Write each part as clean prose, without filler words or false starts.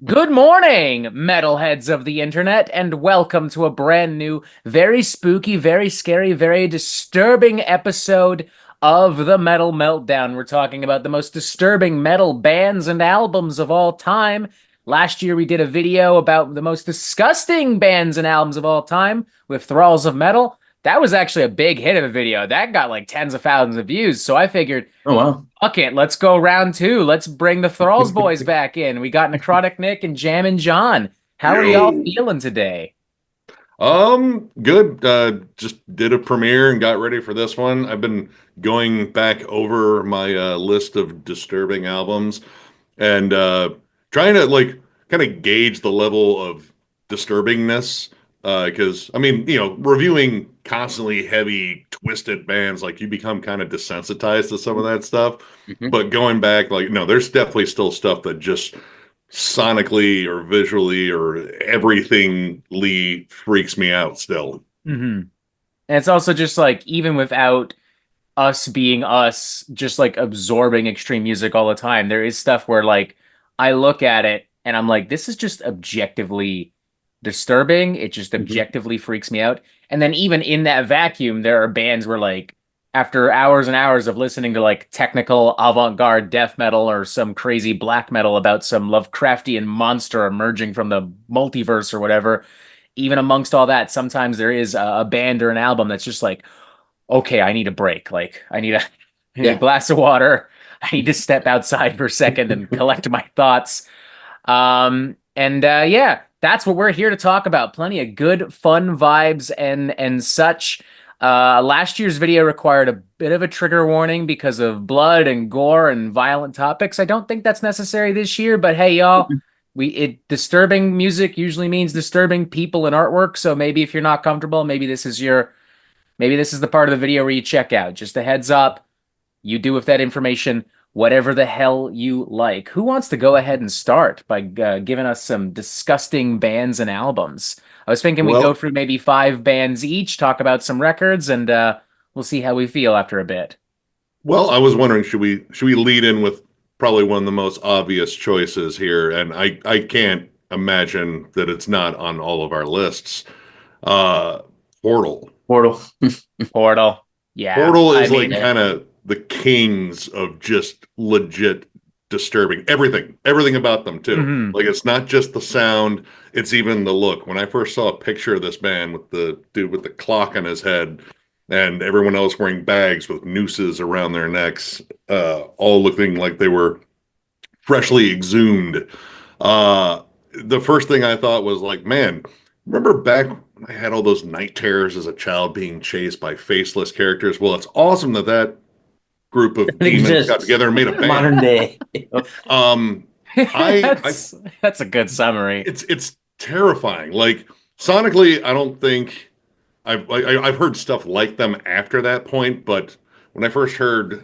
Good morning, metalheads of the internet, and welcome to a brand new, very spooky, very scary, very disturbing episode of the Metal Meltdown. We're talking about the most disturbing metal bands and albums of all time. Last year, we did a video about the most disgusting bands and albums of all time with Thralls of Metal. That was actually a big hit of a video. That got like tens of thousands of views. So I figured, Oh wow. fuck it, let's go round two. Let's bring the Thralls boys back in. We got Necrotic Nick and Jammin' John. How are y'all Yo. feeling today? Good. Just did a premiere and got ready for this one. I've been going back over my list of disturbing albums and trying to like kind of gauge the level of disturbingness. Because I mean, reviewing constantly heavy, twisted bands, like you become kind of desensitized to some of that stuff. Mhm. But going back, like, no, there's definitely still stuff that just sonically or visually or everythingly freaks me out still. And it's also just like, even without us being us, just like absorbing extreme music all the time, there is stuff where like I look at it and I'm like, this is just objectively disturbing. It just Mhm. objectively freaks me out. And then even in that vacuum, there are bands where like after hours and hours of listening to like technical avant-garde death metal or some crazy black metal about some Lovecraftian monster emerging from the multiverse or whatever, even amongst all that, sometimes there is a band or an album that's just like, okay, I need a break. Like I need a Yeah. glass of water. I need to step outside for a second and collect my thoughts. And yeah, that's what we're here to talk about. Plenty of good, fun vibes and such. Last year's video required a bit of a trigger warning because of blood and gore and violent topics. I don't think that's necessary this year, but hey, y'all, we it disturbing music usually means disturbing people and artwork. So maybe if you're not comfortable, maybe this is the part of the video where you check out. Just a heads up, you do with that information whatever the hell you like. Who wants to go ahead and start by giving us some disgusting bands and albums? I was thinking we go Well, through maybe five bands each, talk about some records, and we'll see how we feel after a bit. I was wondering, should we lead in with probably one of the most obvious choices here, and I can't imagine that it's not on all of our lists. Uh, Portal. Portal. Portal. Yeah. Portal I is like mean, Yeah. kind of the kings of just legit disturbing. Everything about them too. mhm. Like it's not just the sound, it's even the look. When I first saw a picture of this band with the dude with the clock on his head and everyone else wearing bags with nooses around their necks, all looking like they were freshly exhumed. Uh, the first thing I thought was like, man, remember back when I had all those night terrors as a child being chased by faceless characters? Well, it's awesome that that group of It demons got exists. together and made a band. Modern day. Um, I That's a good summary. it's terrifying. Like sonically, I don't think I've heard stuff like them after that point, but when I first heard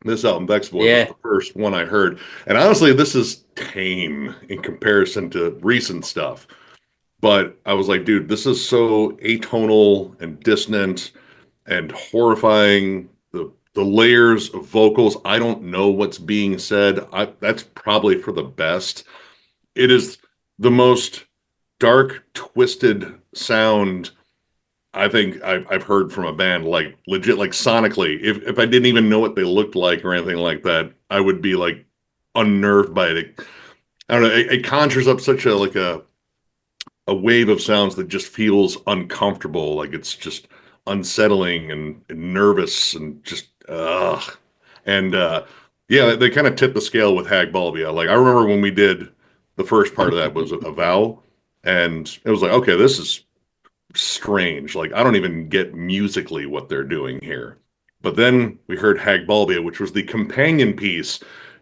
this album, Vex Void was Yeah. the first one I heard, and honestly, this is tame in comparison to recent stuff. But I was like, dude, this is so atonal and dissonant and horrifying. The layers of vocals, I don't know what's being said. That's probably for the best. It is the most dark, twisted sound I think I've heard from a band, like legit, like sonically. If I didn't even know what they looked like or anything like that, I would be like unnerved by it. I don't know. It conjures up such a wave of sounds that just feels uncomfortable, like it's just unsettling and nervous and just and yeah, they kind of tipped the scale with Hag Balbia. Like I remember when we did the first part of that was a vow, and it was like, okay, this is strange. Like I don't even get musically what they're doing here. But then we heard Hag Balbia, which was the companion piece,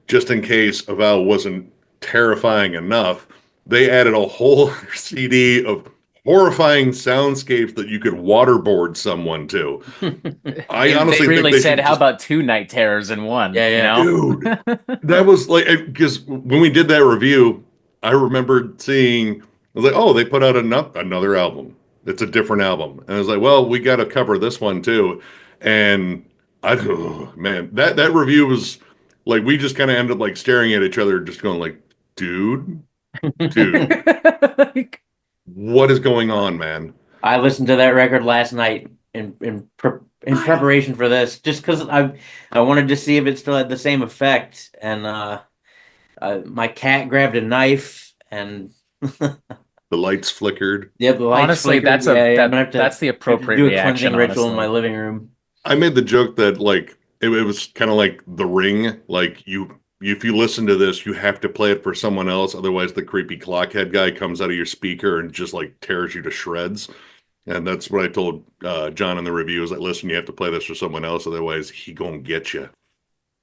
just in case Avowal wasn't terrifying enough. They added a whole CD of horrifying soundscapes that you could waterboard someone to. I They honestly think really they said, should how just, about two night terrors in one, Yeah, you yeah. know? dude, that was like, because when we did that review, I remembered seeing, I was like, oh, they put out another album. It's a different album. And I was like, well, we got to cover this one too. And oh, man, that review was like, we just kind of ended up like staring at each other, just going like, dude, dude, Like, what is going on, man? I listened to that record last night in preparation for this, just because I wanted to see if it still had the same effect. And my cat grabbed a knife, and The lights flickered. yeah, the lights honestly, flickered. Yeah, I'm gonna that's the have to appropriate do a reaction, cleansing ritual in my honestly. living room. I made the joke that like it was kind of like The Ring. Like if you listen to this, you have to play it for someone else. Otherwise, the creepy clockhead guy comes out of your speaker and just like tears you to shreds. And that's what I told John in the review is like, listen, you have to play this for someone else. Otherwise, he gonna get you.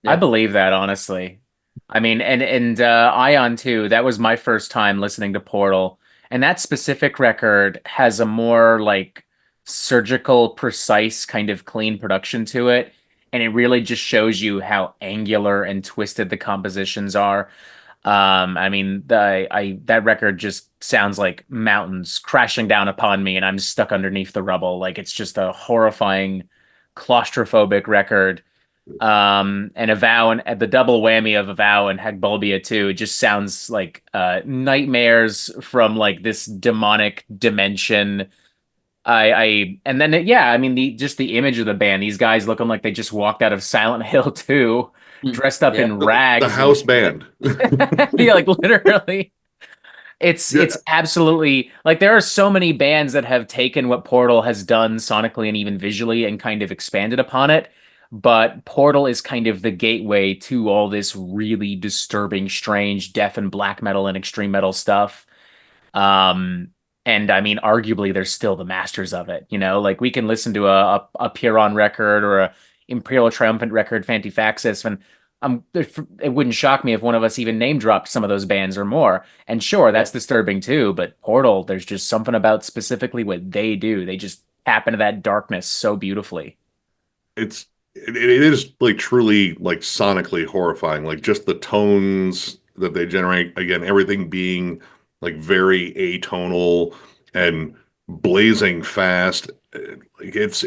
I Yeah, believe that, honestly. I mean, and Ion too. That was my first time listening to Portal, and that specific record has a more like surgical, precise kind of clean production to it, and it really just shows you how angular and twisted the compositions are. I mean, that record just sounds like mountains crashing down upon me, and I'm stuck underneath the rubble. Like it's just a horrifying, claustrophobic record. And Avow and the double whammy of Avow and Hagbulbia too. It just sounds like nightmares from like this demonic dimension. And then yeah, I mean the image of the band. These guys looking like they just walked out of Silent Hill 2, dressed up yeah. in The rags and house band. yeah, like literally. It's Yeah, absolutely like there are so many bands that have taken what Portal has done sonically and even visually and kind of expanded upon it. But Portal is kind of the gateway to all this really disturbing, strange death and black metal and extreme metal stuff. Um, and I mean, arguably, they're still the masters of it. You know, like we can listen to a Piron record or a Imperial Triumphant record, Fantifaxis, and it wouldn't shock me if one of us even name dropped some of those bands or more. And sure, Yeah. that's disturbing too. But Portal, there's just something about specifically what they do. They just tap into that darkness so beautifully. it is like truly like sonically horrifying. Like just the tones that they generate. Again, everything being like very atonal and blazing fast. Like it's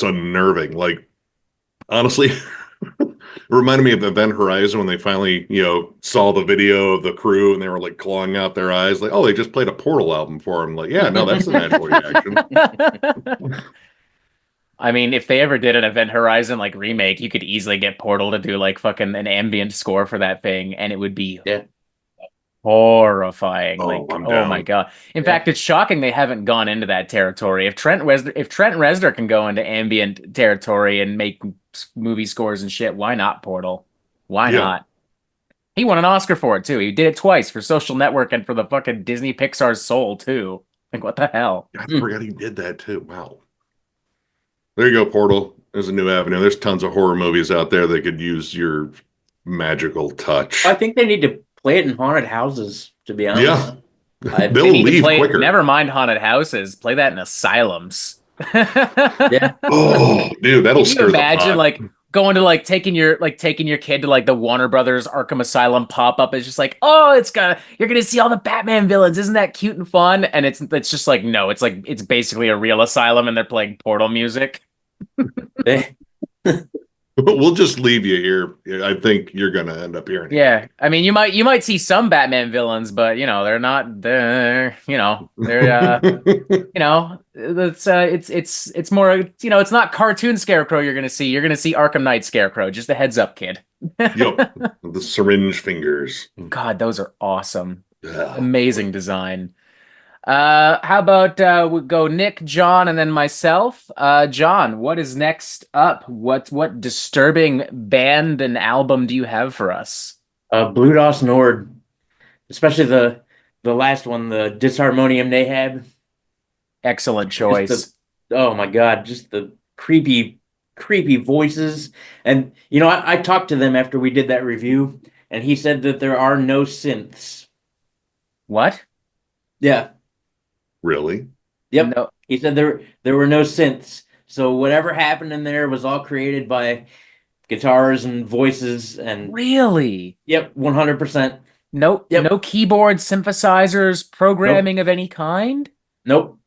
unnerving. Like honestly, it reminded me of Event Horizon when they finally, saw the video of the crew and they were like clawing out their eyes, like, oh, they just played a Portal album for him. Like, yeah, no, that's the natural reaction. I mean, if they ever did an Event Horizon like remake, you could easily get Portal to do like fucking an ambient score for that thing, and it would be Yeah, horrifying. Oh, Like, I'm oh my down. God. In yeah. fact, it's shocking they haven't gone into that territory. If Trent Reznor can go into ambient territory and make movie scores and shit, why not Portal? Why Yeah, not? He won an Oscar for it too. He did it twice for Social Network and for the fucking Disney Pixar's Soul too. Like, what the hell? I Hmm. forgot he did that too. Wow. There you go, Portal. There's a new avenue. There's tons of horror movies out there that could use your magical I touch. think they need to play it in haunted houses. To be honest, Yeah, I They they'll need to leave play, quicker. never mind haunted houses, play that in asylums. yeah. Oh, dude, that'll Can you stir the imagine pot. like going to taking your kid to like the Warner Brothers Arkham Asylum pop up? It's just like, oh, you're gonna see all the Batman villains. Isn't that cute and fun? And it's just like, no, it's basically a real asylum and they're playing Portal music. They- We'll just leave you here. I think you're gonna end up here anyway. Yeah, I mean, you might see some Batman villains, but they're not there. They're it's more it's not cartoon Scarecrow you're gonna see. You're gonna see Arkham Knight Scarecrow. Just a heads up, kid. Yep, the syringe fingers. God, those are awesome. Ugh. Amazing design. How about we go Nick, John, and then myself? John, what is next up? What disturbing band and album do you have for us? Blue DOS Nord, especially the last one, the Disharmonium Nahab. Excellent Just the choice. Oh my God, just the creepy voices. And I talked to them after we did that review, and he said that there are no synths. What? Yeah. Really? Yep. No, He said there were no synths. So whatever happened in there was all created by guitars and voices and really? yep, 100%. No, Yep. no keyboard synthesizers, Nope. programming of any kind? Nope.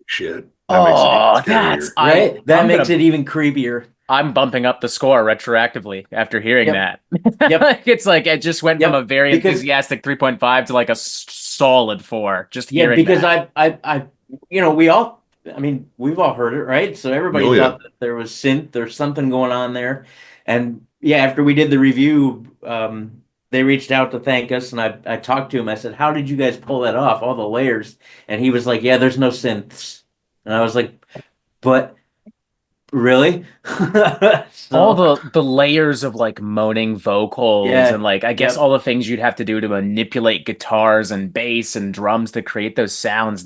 Shit. That makes it even Oh, scarier. Right? That I'm makes gonna it even creepier. I'm bumping up the score retroactively after hearing Yep. that. Yep. It's like it just went from a Yep. very Because enthusiastic 3.5 to like a solid 4 just yeah, hearing because that. we all, I mean, we've all heard it, right? So everybody Oh yeah. thought that there was synth, there's something going on there. And yeah, after we did the review, they reached out to thank us, and I talked to him. I said, "How did you guys pull that off? All the layers?" And he was like, "Yeah, there's no synths." And I was like, "But really?" All So the layers of like moaning vocals and yeah, like I guess yep, all the things you'd have to do to manipulate guitars and bass and drums to create those sounds.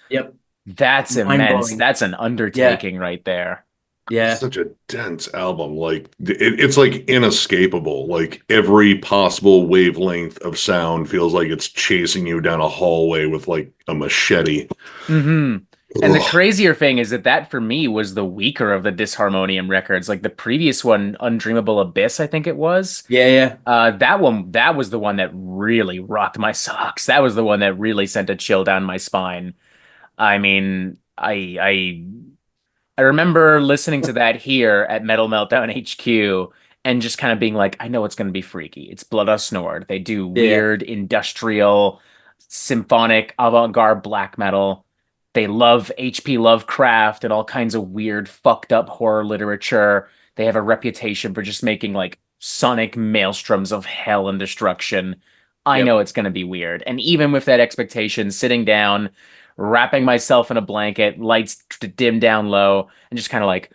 yep, That's mind immense. blowing. That's an Yeah, undertaking right there. It's yeah. such a dense album. Like it's like inescapable. Like every possible wavelength of sound feels like it's chasing you down a hallway with like a machete. Hmm. And the Ugh. crazier thing is that for me was the weaker of the Disharmonium records. Like the previous one, Undreamable Abyss, I think it was. Yeah, yeah. That was the one that really rocked my socks. That was the one that really sent a chill down my spine. I mean, I remember listening to that here at Metal Meltdown HQ and just kind of being like, I know it's going to be freaky. It's Blood of Snord. They do Yeah. weird industrial, symphonic, avant-garde black metal. They love H.P. Lovecraft and all kinds of weird, fucked up horror literature. They have a reputation for just making like sonic maelstroms of hell and destruction. I Yep. know it's going to be weird. And even with that expectation, sitting down, wrapping myself in a blanket, lights dim down low, and just kind of like,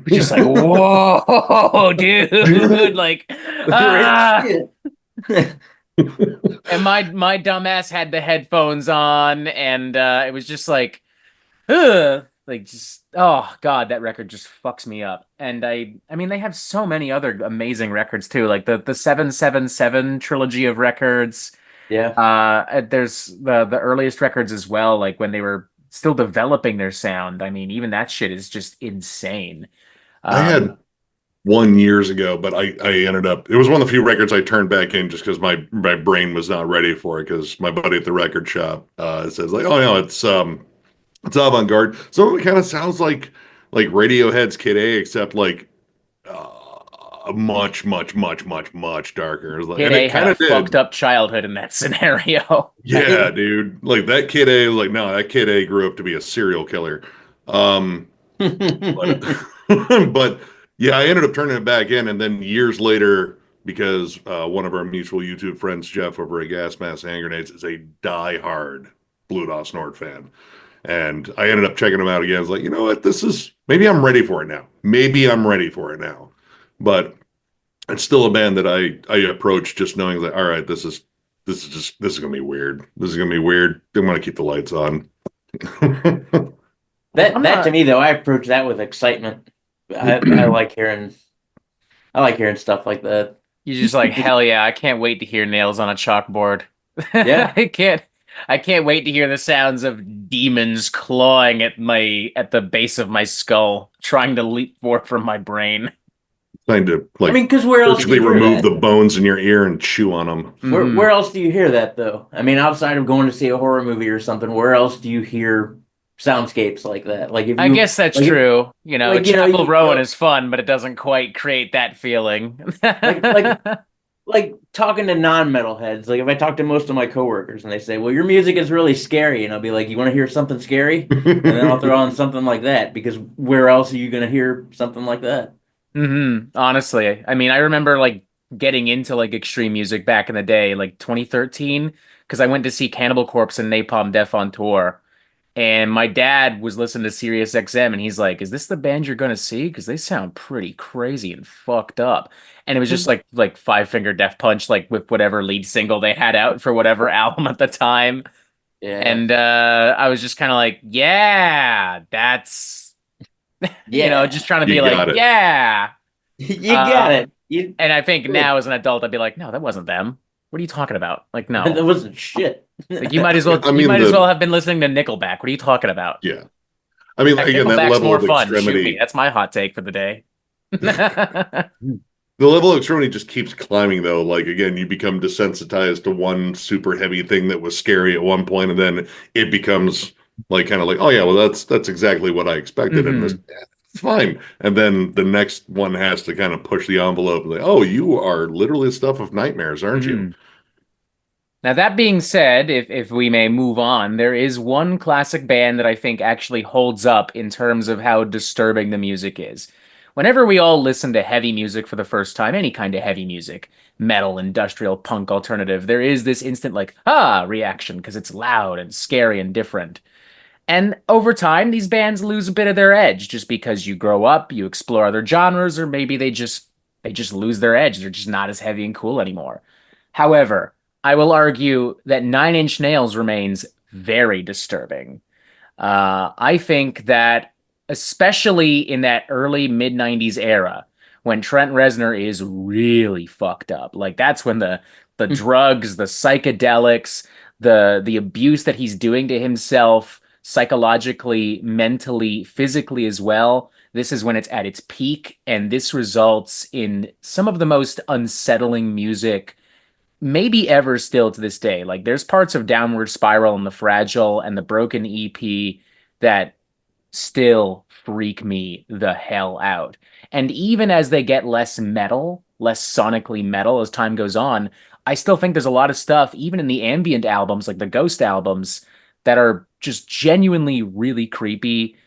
just like, whoa, dude, like, Right. ah. Shit. And my dumbass had the headphones on, and it was just like, ugh, like just oh god, that record just fucks me up. And I mean, they have so many other amazing records too, like the 777 trilogy of records. Yeah. There's the earliest records as well, like when they were still developing their sound. I mean, even that shit is just insane. I Um, had one years ago, but I ended up it was one of the few records I turned back in just because my brain was not ready for it because my buddy at the record shop says like, oh no, it's avant-garde. So it kind of sounds like Radiohead's Kid A, except like much, much, much, much, much darker. Kid And A it had kind a of fucked did. up childhood in that scenario. Yeah, dude. Like that Kid A, like no, that Kid A grew up to be a serial killer. Um, but but yeah, I ended up turning it back in, and then years later, because one of our mutual YouTube friends, Jeff over at Gas Mask Hand Grenades, is a die-hard Blue Dot Snort fan. And I ended up checking him out again. I was like, you know what? This is maybe I'm ready for it now. Maybe I'm ready for it now. But it's still a band that I approach just knowing that all right, this is gonna be weird. This is gonna be weird. Didn't want to keep the lights on. That I'm that to not. me though, I approach that with excitement. I like hearing stuff like that. You're just like, hell yeah, I can't wait to hear nails on a chalkboard. Yeah. I can't wait to hear the sounds of demons clawing at the base of my skull, trying to leap forth from my brain. Trying to I like mean, because where else do surgically you hear remove that? the bones in your ear and chew on them. Hmm. Where else do you hear that though? I mean, outside of going to see a horror movie or something, where else do you hear soundscapes like that? Like if I you guess that's like if, true. You know, like you know Chapel you Rowan is fun, but it doesn't quite create that feeling. like like like talking to non-metalheads. Like if I talk to most of my coworkers and they say, "Well, your music is really scary," and I'll be like, "You want to hear something scary?" And then I'll throw on something like that because where else are you going to hear something like that? Honestly, I mean, I remember like getting into like extreme music back in the day, like 2013, because I went to see Cannibal Corpse and Napalm Death on tour. And my dad was listening to Sirius XM and he's like, "Is this the band you're gonna see? Because they sound pretty crazy and fucked up." And it was just like Five Finger Death Punch, like with whatever lead single they had out for whatever album at the time. Yeah, And I was just kind of like, yeah, that's yeah, just trying to be You like, got it. yeah. you got Um, it. You and I think good. now as an adult, I'd be like, no, that wasn't them. What are you talking about? Like, That no. wasn't shit. Like I you mean might as well the have been listening to Nickelback. What are you talking about? yeah. I mean Heck, again that Nickelback's level more of fun. Shoot me. extremity. That's my hot take for the day. The level of extremity just keeps climbing though. Like again, you become desensitized to one super heavy thing that was scary at one point, and then it becomes like kind of like, oh yeah, well that's exactly what I expected in this. Hmm. it's fine. And then the next one has to kind of push the envelope. Like, oh, you are literally the stuff of nightmares, aren't you? Mhm. Now, that being said, if we may move on, there is one classic band that I think actually holds up in terms of how disturbing the music is. Whenever we all listen to heavy music for the first time, any kind of heavy music, metal, industrial, punk, alternative, there is this instant like, ah, reaction because it's loud and scary and different. And over time, these bands lose a bit of their edge just because you grow up, you explore other genres, or maybe they just lose their edge. They're just not as heavy and cool anymore. However, I will argue that Nine Inch Nails remains very disturbing. I think that, especially in that early mid 90s era, when Trent Reznor is really fucked up, like that's when the drugs, the psychedelics, the abuse that he's doing to himself psychologically, mentally, physically as well. This is when it's at its peak, and this results in some of the most unsettling music maybe ever still to this day. Like there's parts of Downward Spiral and The Fragile and the Broken EP that still freak me the hell out. And even as they get less metal, less sonically metal as time goes on, I still think there's a lot of stuff, even in the ambient albums, like the Ghost albums, that are just genuinely really creepy.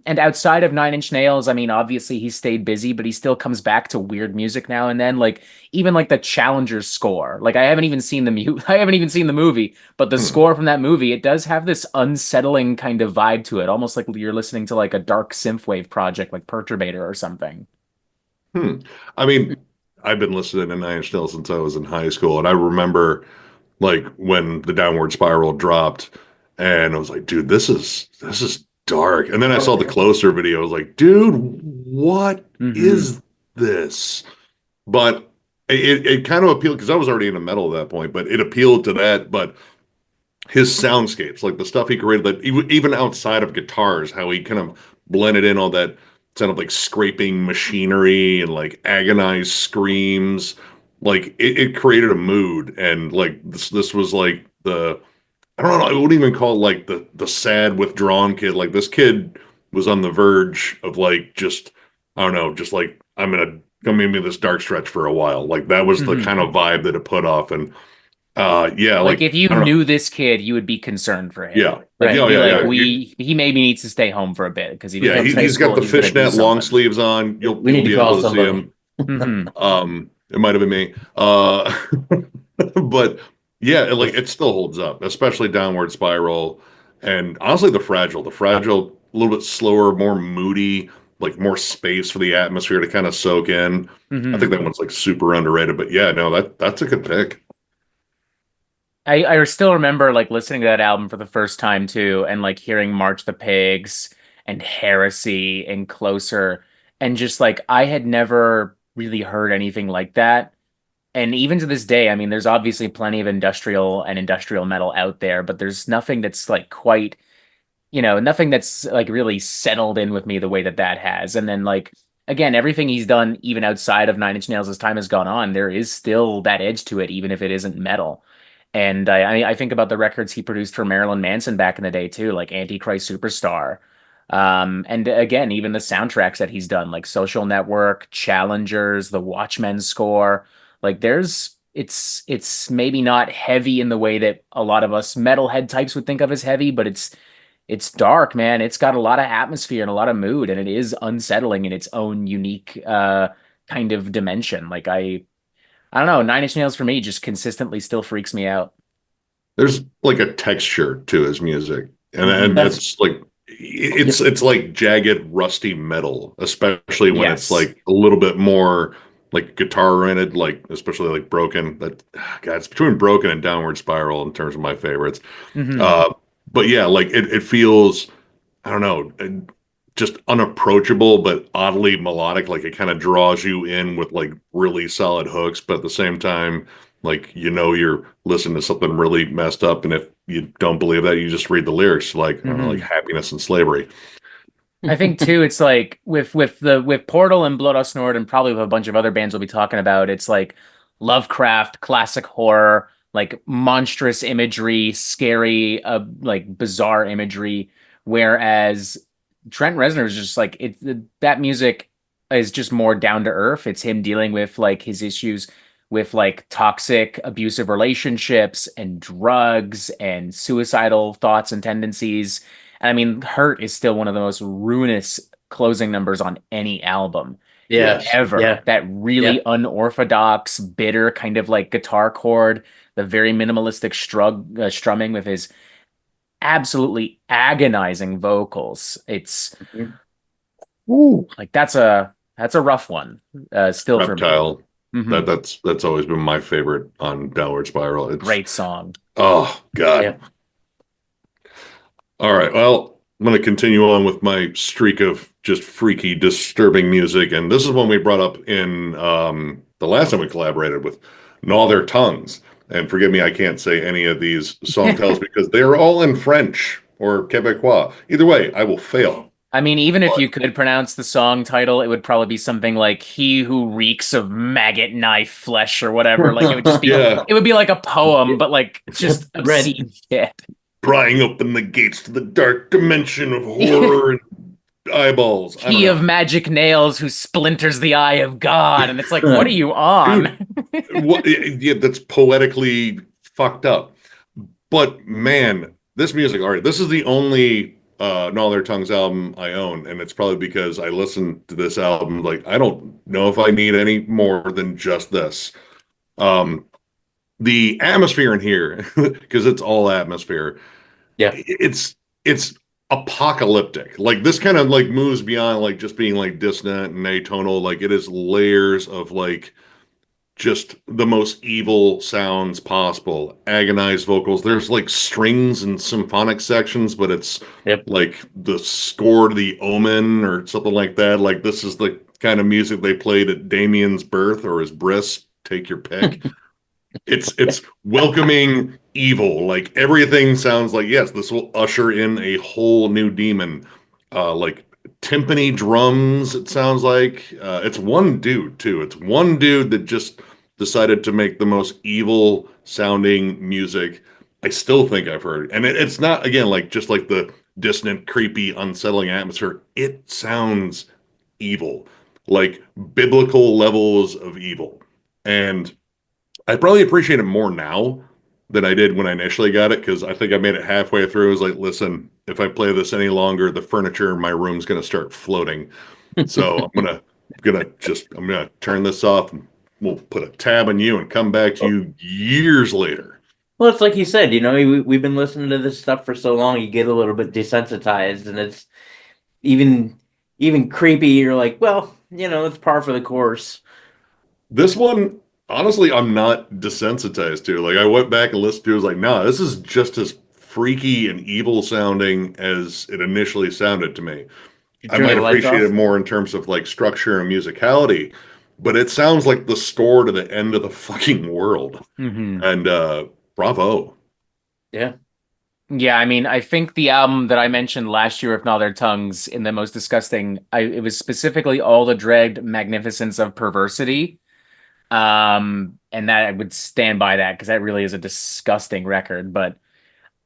And outside of Nine Inch Nails, I mean, obviously he stayed busy, but he still comes back to weird music now and then. Like even like the Challengers score. Like I haven't even seen I haven't even seen the movie, but the Hmm. score from that movie, it does have this unsettling kind of vibe to it, almost like you're listening to like a dark synthwave project like Perturbator or something. Hmm. I mean, I've been listening to Nine Inch Nails since I was in high school, and I remember like when the Downward Spiral dropped, and I was like, dude, this is dark. And then I saw the closer video. I was like, dude, what Hmm. is this? But it kind of appealed because I was already into metal at that point, but it appealed to that. But his soundscapes, like the stuff he created, that even outside of guitars, how he kind of blended in all that sound of like scraping machinery and like agonized screams, like it created a mood. And like this was like the I don't know, I wouldn't even call it like the sad withdrawn kid. Like this kid was on the verge of like just I don't know, just like I'm gonna be this dark stretch for a while. Like that was the Hmm. kind of vibe that it put off. And yeah, Like like if you I don't know. knew this kid, you would be concerned for him. Yeah. Like Right. you'd Yeah, be yeah, like, yeah. he maybe needs to stay home for a bit because he Yeah, loves high he's got school the and he's gonna do fishnet long something. sleeves on. You'll We need you'll to be call able to see somebody. him. Hmm. It might have been me. But yeah, like The it still holds up, especially Downward Spiral. And honestly, the fragile, a little bit slower, more moody, like more space for the atmosphere to kind of soak in. I think Hmm. that one's like super underrated. But yeah, no, that's a good pick. I still remember like listening to that album for the first time too, and like hearing March the Pigs and Heresy and Closer, and just like I had never really heard anything like that. And even to this day, I mean, there's obviously plenty of industrial and industrial metal out there, but there's nothing that's like quite, nothing that's like really settled in with me the way that that has. And then like again, everything he's done, even outside of Nine Inch Nails, as time has gone on, there is still that edge to it, even if it isn't metal. And I think about the records he produced for Marilyn Manson back in the day too, like Antichrist Superstar. And again, even the soundtracks that he's done, like Social Network, Challengers, the Watchmen score, like it's maybe not heavy in the way that a lot of us metalhead types would think of as heavy, but it's dark, man. It's got a lot of atmosphere and a lot of mood, and it is unsettling in its own unique kind of dimension. Like I don't know, Nine Inch Nails for me just consistently still freaks me out. There's like a texture to his music, and Hmm. that's that's like yeah, it's like jagged, rusty metal, especially when it's Yes. like a little bit more like guitar oriented, like especially like Broken. That God, it's between Broken and Downward Spiral in terms of my favorites. Hmm. Uh, but yeah, like it feels I don't know, just unapproachable, but oddly melodic. Like it kind of draws you in with like really solid hooks, but at the same time, like you're listening to something really messed up. And if you don't believe that, you just read the lyrics, like I don't know, like Hmm. happiness and slavery. I think too, it's like with Portal and Blood Snort and probably with a bunch of other bands we'll be talking about, it's like Lovecraft, classic horror, like monstrous imagery, scary, like bizarre imagery. Whereas Trent Reznor is just like that music is just more down to earth. It's him dealing with like his issues with like toxic abusive relationships and drugs and suicidal thoughts and tendencies. And I mean, Hurt is still one of the most ruinous closing numbers on any album Yeah, Yes. ever. yeah, That really yeah. unorthodox, bitter kind of like guitar chord, the very minimalistic strumming with his absolutely agonizing vocals. It's Mhm. ooh, like that's a rough one. Still for me. Reptile. Hmm. That's always been my favorite on Downward Spiral. It's Great song. oh God. Yeah. All right. Well, I'm going to continue on with my streak of just freaky, disturbing music, and this is one we brought up in the last time we collaborated with Gnaw Their Tongues. And forgive me, I can't say any of these song titles because they are all in French or Quebecois. Either way, I will fail. I mean, even if But you could pronounce the song title, it would probably be something like "He who reeks of maggot knife flesh" or whatever. Like it would just be, yeah, it would be like a poem, but like just Red. obscene shit. prying open the gates to the dark dimension of horror and eyeballs. I don't He of know. magic nails who splinters the eye of God, and it's like, what are you on? Dude, what yeah, that's poetically fucked up. But man, this music, all right, this is the only Gnaw Their Tongues album I own, and it's probably because I listened to this album like I don't know if I need any more than just this. Um, the atmosphere in here, because it's all atmosphere, Yeah. it's apocalyptic. Like this kind of like moves beyond like just being like dissonant and atonal. Like it is layers of like just the most evil sounds possible, agonized vocals. There's like strings and symphonic sections, but it's Yep. like the score to the Omen or something like that. Like this is the kind of music they played at Damien's birth or his bris, take your pick. It's welcoming evil. Like everything sounds like yes, this will usher in a whole new demon. Like timpani drums, it sounds like. It's one dude too. It's one dude that just decided to make the most evil sounding music I still think I've heard. And it's not again like just like the dissonant, creepy, unsettling atmosphere. It sounds evil, like biblical levels of evil. And I probably appreciate it more now than I did when I initially got it because I think I made it halfway through. I was like, listen, if I play this any longer, the furniture in my room's gonna start floating. So I'm gonna turn this off and we'll put a tab on you and come back to you years later. Well, it's like you said, we've been listening to this stuff for so long, you get a little bit desensitized, and it's even even creepy. You're like, well, it's par for the course. This one, honestly, I'm not desensitized to. Like I went back and listened to it, I was like, nah, this is just as freaky and evil sounding as it initially sounded to me. You I turn might the lights appreciate it off. more in terms of like structure and musicality, but it sounds like the score to the end of the fucking world. Hmm. And bravo. Yeah. Yeah, I mean, I think the album that I mentioned last year, If Not Their Tongues, in the most disgusting, it was specifically All the Dregged Magnificence of Perversity. And that I would stand by that because that really is a disgusting record. But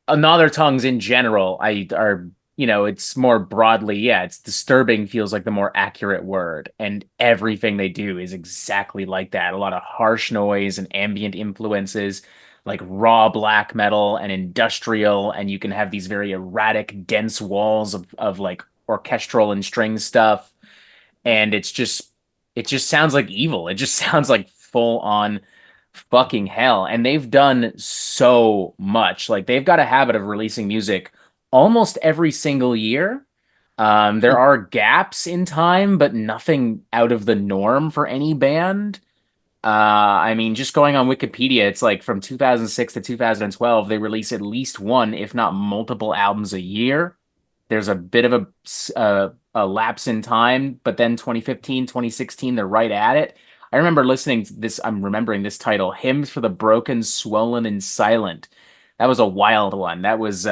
Another Tongues in general, it's more broadly, yeah, it's disturbing feels like the more accurate word. And everything they do is exactly like that. A lot of harsh noise and ambient influences, like raw black metal and industrial, and you can have these very erratic, dense walls of like orchestral and string stuff. And it just sounds like evil. It just sounds like full on fucking hell. And they've done so much. Like they've got a habit of releasing music almost every single year. There are gaps in time, but nothing out of the norm for any band. I mean, just going on Wikipedia, it's like from 2006 to 2012, they release at least one, if not multiple albums a year. There's a bit of a lapse in time, but then 2015, 2016, they're right at it. I remember listening to this, I'm remembering this title, Hymns for the Broken, Swollen, and Silent. That was a wild one. That was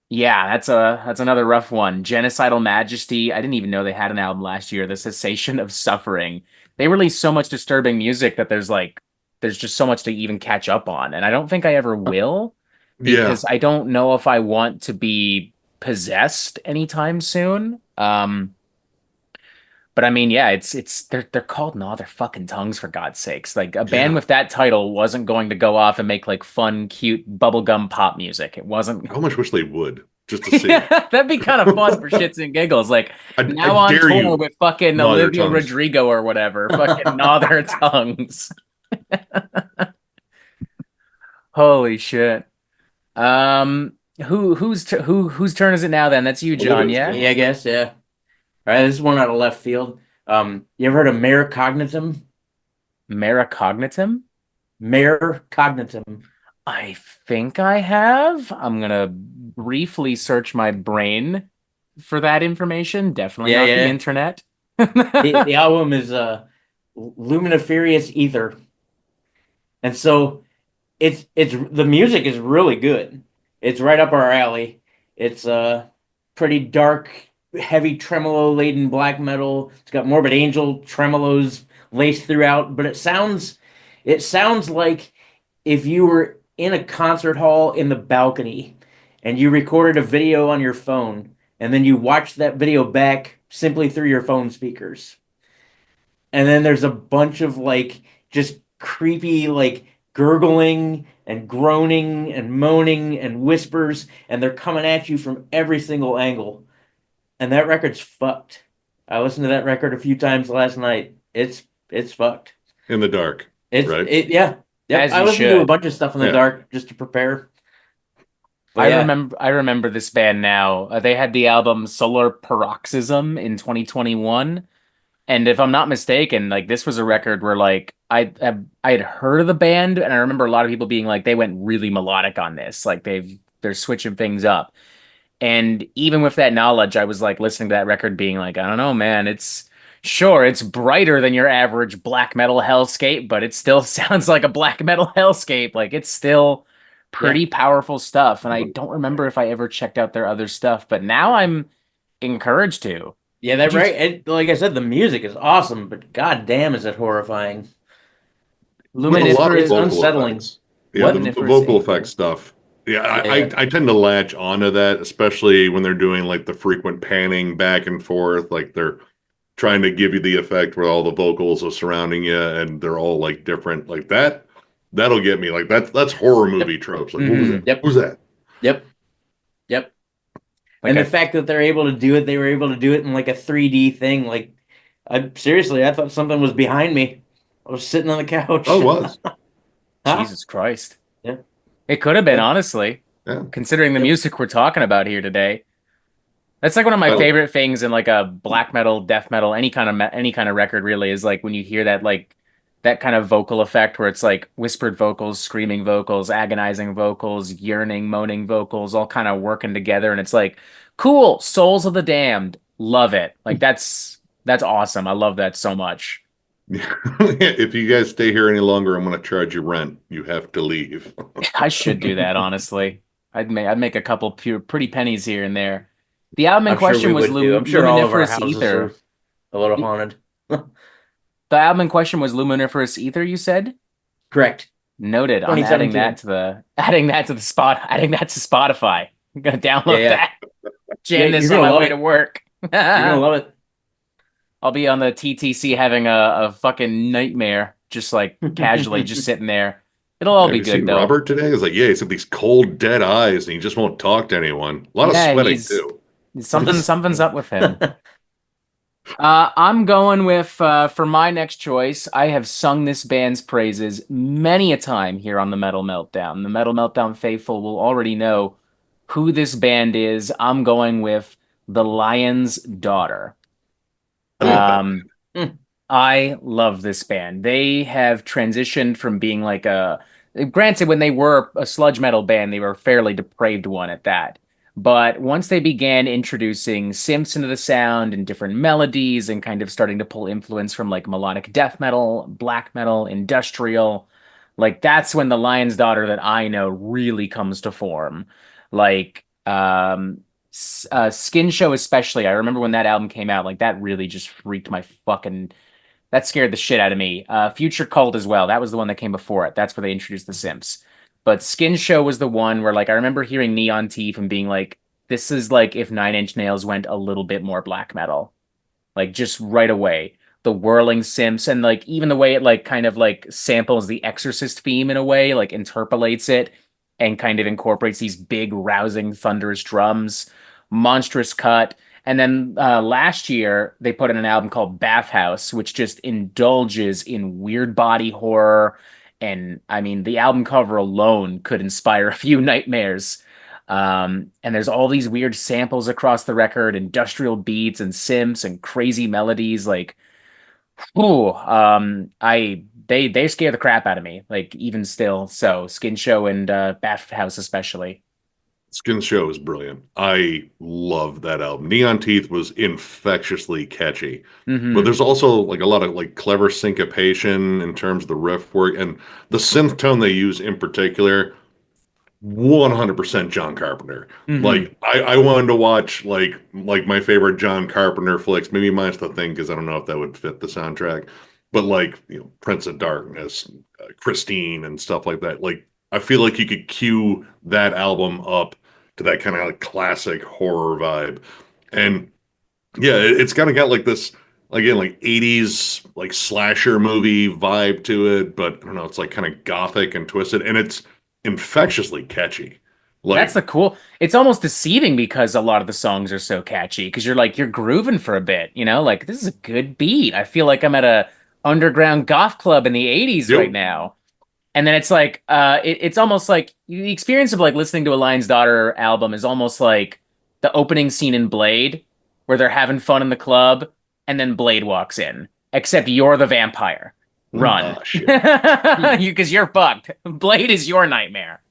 yeah, that's another rough one. Genocidal Majesty. I didn't even know they had an album last year, The Cessation of Suffering. They release so much disturbing music that there's just so much to even catch up on. And I don't think I ever will Yeah. because I don't know if I want to be possessed anytime soon. But I mean, yeah, it's they're called Gnaw Their fucking Tongues for God's sakes. Like a band Yeah. with that title wasn't going to go off and make like fun, cute bubblegum pop music. It wasn't. I almost wish they would just to see. Yeah, that'd be kind of fun for shits and giggles. Like I now on dare tour you, with fucking gnaw their Olivia tongues. Rodrigo or whatever. Fucking Gnaw Their Tongues. Holy shit. Um, whose turn is it now then? That's you, Well, it John, is, yeah? Yeah, I guess, yeah. All right, this is one out of left field. You ever heard of Mea Cognitum? Mea Cognitum? Mea Cognitum. I think I have. I'm gonna briefly search my brain for that information. Definitely Yeah, not the yeah. internet. The album is Luminiferious Ether. And so it's the music is really good. It's right up our alley. It's pretty dark, heavy tremolo laden black metal. It's got Morbid Angel tremolos laced throughout, but it sounds like if you were in a concert hall in the balcony and you recorded a video on your phone and then you watched that video back simply through your phone speakers. And then there's a bunch of like just creepy like gurgling and groaning and moaning and whispers, and they're coming at you from every single angle. And that record's fucked. I listened to that record a few times last night. It's fucked. In the dark, It's right? it yeah. Yep. As I you listened to a should. bunch of stuff in the Yeah. dark just to prepare. But I yeah, remember this band now. They had the album Solar Paroxysm in 2021. And if I'm not mistaken, like this was a record where like I had heard of the band, and I remember a lot of people being like they went really melodic on this. Like they're switching things up. And even with that knowledge, I was like listening to that record being like, I don't know, man, it's sure it's brighter than your average black metal hellscape, but it still sounds like a black metal hellscape. Like it's still yeah. pretty powerful stuff. And I don't remember if I ever checked out their other stuff, but now I'm encouraged to. Yeah, Did that you right. Like I said, the music is awesome, but god damn is it horrifying. With a lot of It's Luminiferous vocal unsettling. effects. Yeah, What? the Luminiferous vocal Aether. effects stuff. Yeah, Yeah, I, yeah. I tend to latch onto that, especially when they're doing like the frequent panning back and forth, like they're trying to give you the effect where all the vocals are surrounding you and they're all like different, like that. That'll get me. Like that's horror Yep. movie tropes. Like what was Mhm. that? Yep. What was that? Yep. Yep. Like And the I fact that they're able to do it, they were able to do it in like a 3D thing. Like, I thought something was behind me. I was sitting on the couch. Oh, it was. Huh? Jesus Christ. Yeah. It could have been, Yep. honestly, Yeah. considering the Yep. music we're talking about here today. That's like one of my Well, favorite things in like a black metal, death metal, any kind of record really is like when you hear that like that kind of vocal effect where it's like whispered vocals, screaming vocals, agonizing vocals, yearning, moaning vocals all kind of working together and it's like cool, Souls of the Damned. Love it. Like that's awesome. I love that so much. if you guys stay here any longer, I'm going to charge you rent. You have to leave. I should do that, honestly. I'd make a couple pure pretty pennies here and there. The album in I'm sure question we was would do. I'm sure all of our Luminiferous houses are Ether. a little The haunted. the album in question was Luminiferous Ether, you said? Correct. Noted. I'm 2017. adding that to Spotify. I'm gonna download Yeah, yeah. that. Yeah, Jam this you're on gonna my love way to it. work. You're gonna love it. I'll be on the TTC having a fucking nightmare, just like casually just sitting there. It'll all Have be you good seen though. Robert today? He's like, yeah, he's got these cold, dead eyes, and he just won't talk to anyone. A lot of Yeah, sweating he's too. something's up with him. I'm going with for my next choice. I have sung this band's praises many a time here on the Metal Meltdown. The Metal Meltdown faithful will already know who this band is. I'm going with The Lion's Daughter. I know that. Um, I love this band. They have transitioned from being like granted, when they were a sludge metal band, they were a fairly depraved one at that. But once they began introducing synths into the sound and different melodies and kind of starting to pull influence from like melodic death metal, black metal, industrial, like that's when the Lion's Daughter that I know really comes to form. Like, Skin Show especially. I remember when that album came out, like that really just freaked my fucking that scared the shit out of me. Future Cult as well. That was the one that came before it. That's where they introduced the Simps. But Skin Show was the one where, like, I remember hearing Neon Teeth and being like, this is like if Nine Inch Nails went a little bit more black metal, like just right away. The whirling synths and like even the way it like kind of like samples the Exorcist theme in a way, like interpolates it and kind of incorporates these big, rousing, thunderous drums, monstrous cut. And then last year they put in an album called Bathhouse, which just indulges in weird body horror. And I mean, the album cover alone could inspire a few nightmares. And there's all these weird samples across the record, industrial beats and synths and crazy melodies. Like, ooh, they scare the crap out of me. Like even still, so Skin Show and Bathhouse especially. Skin Show is brilliant. I love that album. Neon Teeth was infectiously catchy. But Hmm. there's also like a lot of like clever syncopation in terms of the riff work and the synth tone they use in particular. 100% John Carpenter. Hmm. Like I wanted to watch like my favorite John Carpenter flicks. Maybe mine's the thing because I don't know if that would fit the soundtrack. But like Prince of Darkness, Christine, and stuff like that. Like I feel like you could cue that album up to that kind of like classic horror vibe. And yeah, it's kind of got like this again like 80s like slasher movie vibe to it, but I don't know, it's like kind of gothic and twisted, and it's infectiously catchy. That's Like, the cool. It's almost deceiving because a lot of the songs are so catchy because you're like you're grooving for a bit, you know? Like this is a good beat. I feel like I'm at a underground goth club in the 80s right yep. now. And then it's like it's almost like the experience of like listening to a Lion's Daughter album is almost like the opening scene in Blade where they're having fun in the club and then Blade walks in, except you're the vampire. Run. Shit. Hmm. You because you're fucked. Blade is your nightmare.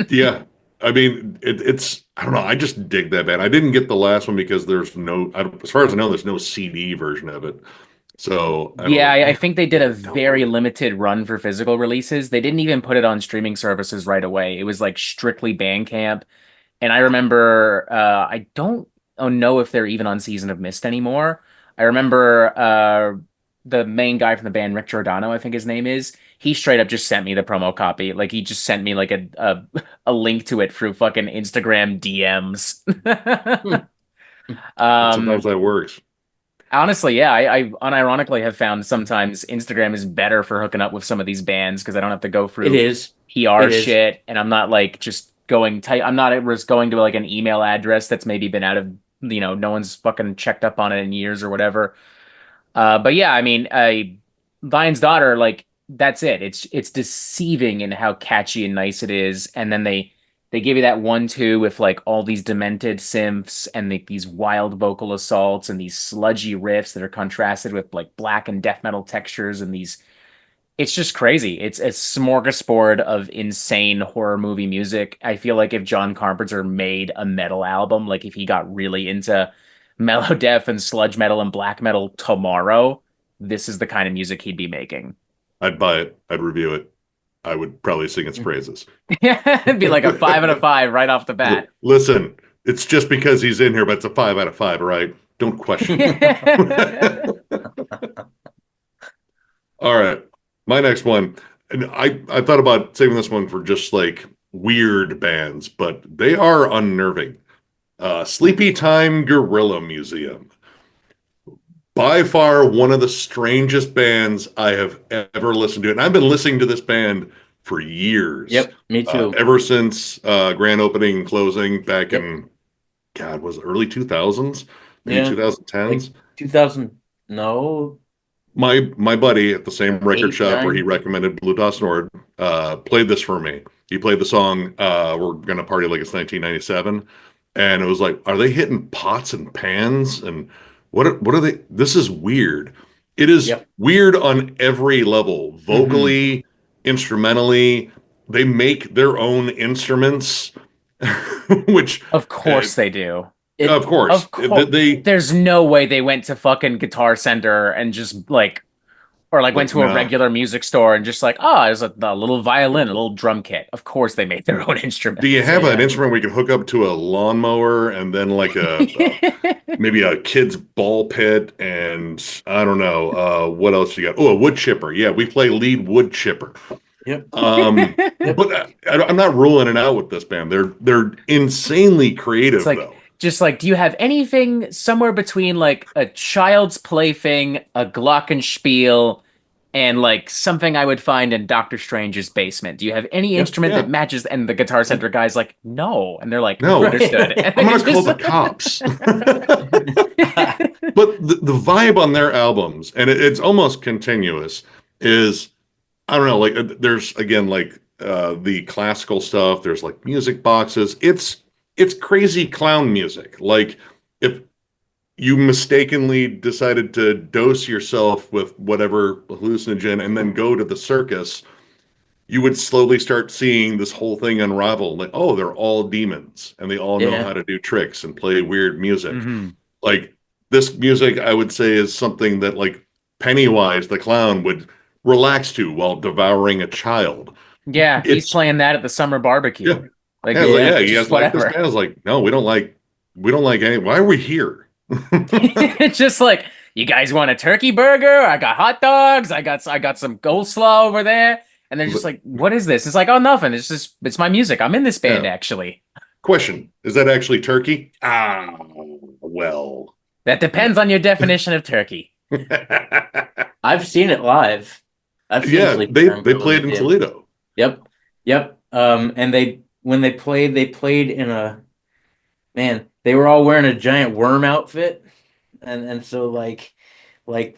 Yeah. I mean, it's I don't know. I just dig that band. I didn't get the last one because there's no, as far as I know, there's no CD version of it. So I was Yeah, like, I man, think they did a very download it. limited run for physical releases. They didn't even put it on streaming services right away. It was like strictly Bandcamp. And I remember, I don't know if they're even on Season of Mist anymore. I remember the main guy from the band, Rick Giordano, I think his name is. He straight up just sent me the promo copy. Like he just sent me like a link to it through fucking Instagram DMs. Hmm. Sometimes Um, that works. Honestly, yeah, I unironically have found sometimes Instagram is better for hooking up with some of these bands because I don't have to go It through is. PR It is. shit and I'm not like just going type. I'm not just going to like an email address that's maybe been out of no one's fucking checked up on it in years or whatever. But yeah, I mean, Vine's Daughter, like that's it. It's deceiving in how catchy and nice it is, and then they give you that 1-2 with like all these demented synths and these wild vocal assaults and these sludgy riffs that are contrasted with like black and death metal textures and these. It's just crazy. It's a smorgasbord of insane horror movie music. I feel like if John Carpenter made a metal album, like if he got really into mellow death and sludge metal and black metal tomorrow, this is the kind of music he'd be making. I'd buy it. I'd review it. I would probably sing its praises. It'd be like a 5 out of 5 right off the bat. Listen, it's just because he's in here, but it's a 5 out of 5, right? Don't question me. All right. My next one. And I thought about saving this one for just like weird bands, but they are unnerving. Sleepytime Gorilla Museum. By far one of the strangest bands I have ever listened to. And I've been listening to this band for years. Yep. Me too. Ever since grand opening and closing back Yep. in, God, was it early 2000s? Maybe Yeah. Like 2010s? 2000. No. My buddy at the same record Eight, shop where he nine. recommended Blue Dust Nord played this for me. He played the song "We're Gonna Party Like It's 1997," and it was like, are they hitting pots and pans? And what are they? This is weird. It is Yep. weird on every level, Hmm. vocally, instrumentally. They make their own instruments, which, Of uh, course they do. It. of course, Of course. they There's no way they went to fucking Guitar Center and just like or like went like to a no. regular music store and just like, oh, there's a little violin, a little drum kit. Of course they made their own Do you instruments. have an Yeah. instrument we can hook up to a lawnmower and then like a maybe a kid's ball pit and I don't know what else you got? Oh, a wood chipper. Yeah, we play lead wood chipper. Yep. Um, Yep. but I'm not ruling it out with this band. They're insanely It's creative like though. just like, do you have anything somewhere between like a child's plaything, a glockenspiel, and like something I would find in Doctor Strange's basement? Do you have any Yeah, instrument that yeah. matches? And the Guitar Center guy's like, no. And they're like, No, understood. And I'm they gonna call just the cops. But the vibe on their albums, and it's almost continuous, is I don't know, like there's again like the classical stuff, there's like music boxes. It's crazy clown music. Like if you mistakenly decided to dose yourself with whatever hallucinogen and then go to the circus, you would slowly start seeing this whole thing unravel. Like, oh, they're all demons and they all know Yeah. how to do tricks and play weird music. Mhm. Like this music, I would say, is something that like Pennywise the clown would relax to while devouring a child. Yeah, he's It's playing that at the summer yeah, barbecue. Like, yeah, it's like, Yeah. yeah. He just has like this whatever. band is like, no, we don't like any. Why are we here? It's just like, you guys want a turkey burger? I got hot dogs. I got some coleslaw over there. And they're just like, what is this? It's like, oh, nothing. It's my music. I'm in this band Yeah. actually. Question: is that actually turkey? Well. That depends on your definition of turkey. I've seen it live. I've seen Yeah, Sleepytime they Gorilla played in Museum. Toledo. Yep. Yep. And when they played in a man, they were all wearing a giant worm outfit. And so like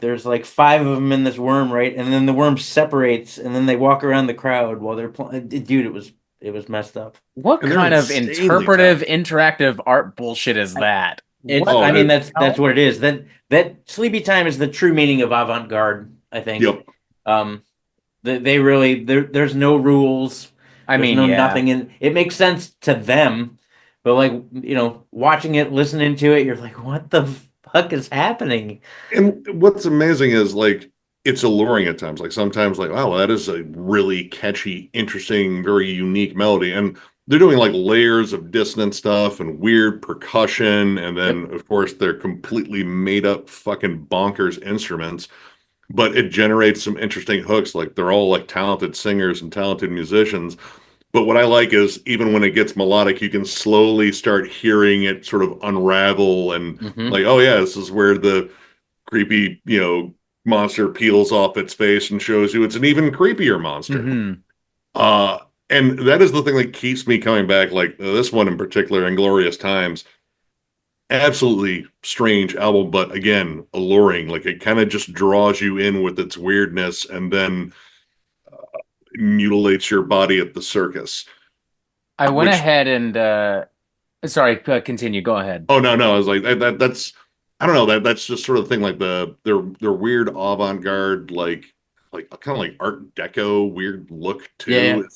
there's like five of them in this worm, right? And then the worm separates and then they walk around the crowd while they're playing. Dude, it was messed up. What And they're kind of insanely interpretive, talented. interactive art bullshit is that? It's What Oh, I the mean it, that's hell? what it is. That Sleepy Time is the true meaning of avant-garde, I think. yep. Um they really there's no rules. I There's mean, no yeah. nothing in it makes sense to them, but like, watching it, listening to it, you're like, what the fuck is happening? And what's amazing is like it's alluring at times. Like sometimes, like wow, that is a really catchy, interesting, very unique melody. And they're doing like layers of dissonant stuff and weird percussion, and Yep. then of course they're completely made up fucking bonkers instruments. But it generates some interesting hooks. Like they're all like talented singers and talented musicians. But what I like is even when it gets melodic, you can slowly start hearing it sort of unravel and Hmm. like, oh yeah, this is where the creepy, monster peels off its face and shows you it's an even creepier monster. Hmm. Uh, and that is the thing that keeps me coming back. Like this one in particular, Inglorious Times, absolutely strange album, but again, alluring. Like it kind of just draws you in with its weirdness and then mutilates your body at the circus. I went Which, ahead and sorry, continue. Go ahead. oh no, I was like that's I don't know that's just sort of the thing. Like their weird avant-garde like kind of like Art Deco weird look Yeah, yeah. too.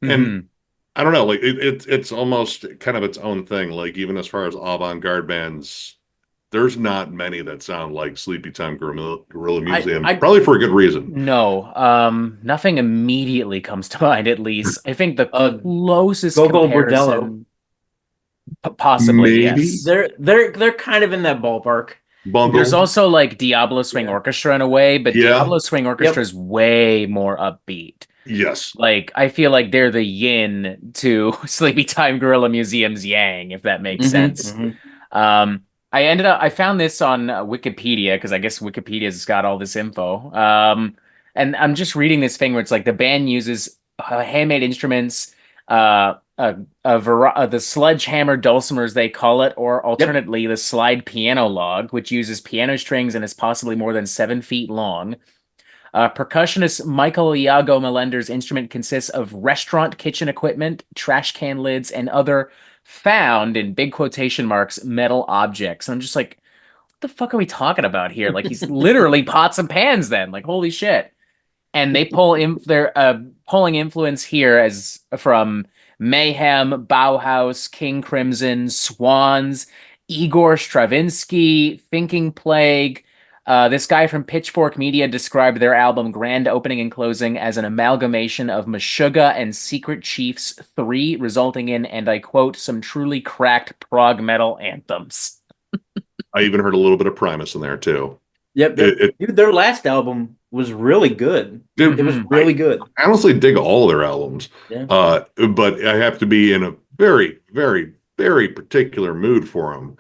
And Hmm. I don't know, like it's almost kind of its own thing. Like even as far as avant-garde bands, there's not many that sound like Sleepytime Gorilla I Museum, I probably for a good reason. No, nothing immediately comes to mind, at least. I think the uh closest Gogol Bordello. comparison, possibly, Maybe yes. They're kind of in that ballpark. There's Bungle. also like Diablo Swing Yeah. Orchestra in a way, but Yeah. Diablo Swing Orchestra Yep. is way more upbeat. Yes. Like, I feel like they're the yin to Sleepy Time Gorilla Museum's yang, if that makes Hmm. sense. Hmm. I found this on Wikipedia because I guess Wikipedia's got all this info. And I'm just reading this thing where it's like the band uses handmade instruments, the sledgehammer dulcimers they call it, or Yep. alternately the slide piano log, which uses piano strings and is possibly more than 7 feet long. Percussionist Michael Iago Melender's instrument consists of restaurant kitchen equipment, trash can lids, and other found in big quotation marks metal objects. And I'm just like, what the fuck are we talking about here? Like he's literally pots and pans then. Like holy shit. And they pull in they're pulling influence here as from Mayhem, Bauhaus, King Crimson, Swans, Igor Stravinsky, Thinking Plague. This guy from Pitchfork Media described their album Grand Opening and Closing as an amalgamation of Meshuggah and Secret Chiefs 3, resulting in, and I quote, some truly cracked prog metal anthems. I even heard a little bit of Primus in there too. Yep. It, Yep. it Dude, their last album was really good. dude, It was Mhm. really good. I honestly dig all their albums. Yeah. But I have to be in a very, very very particular mood for them.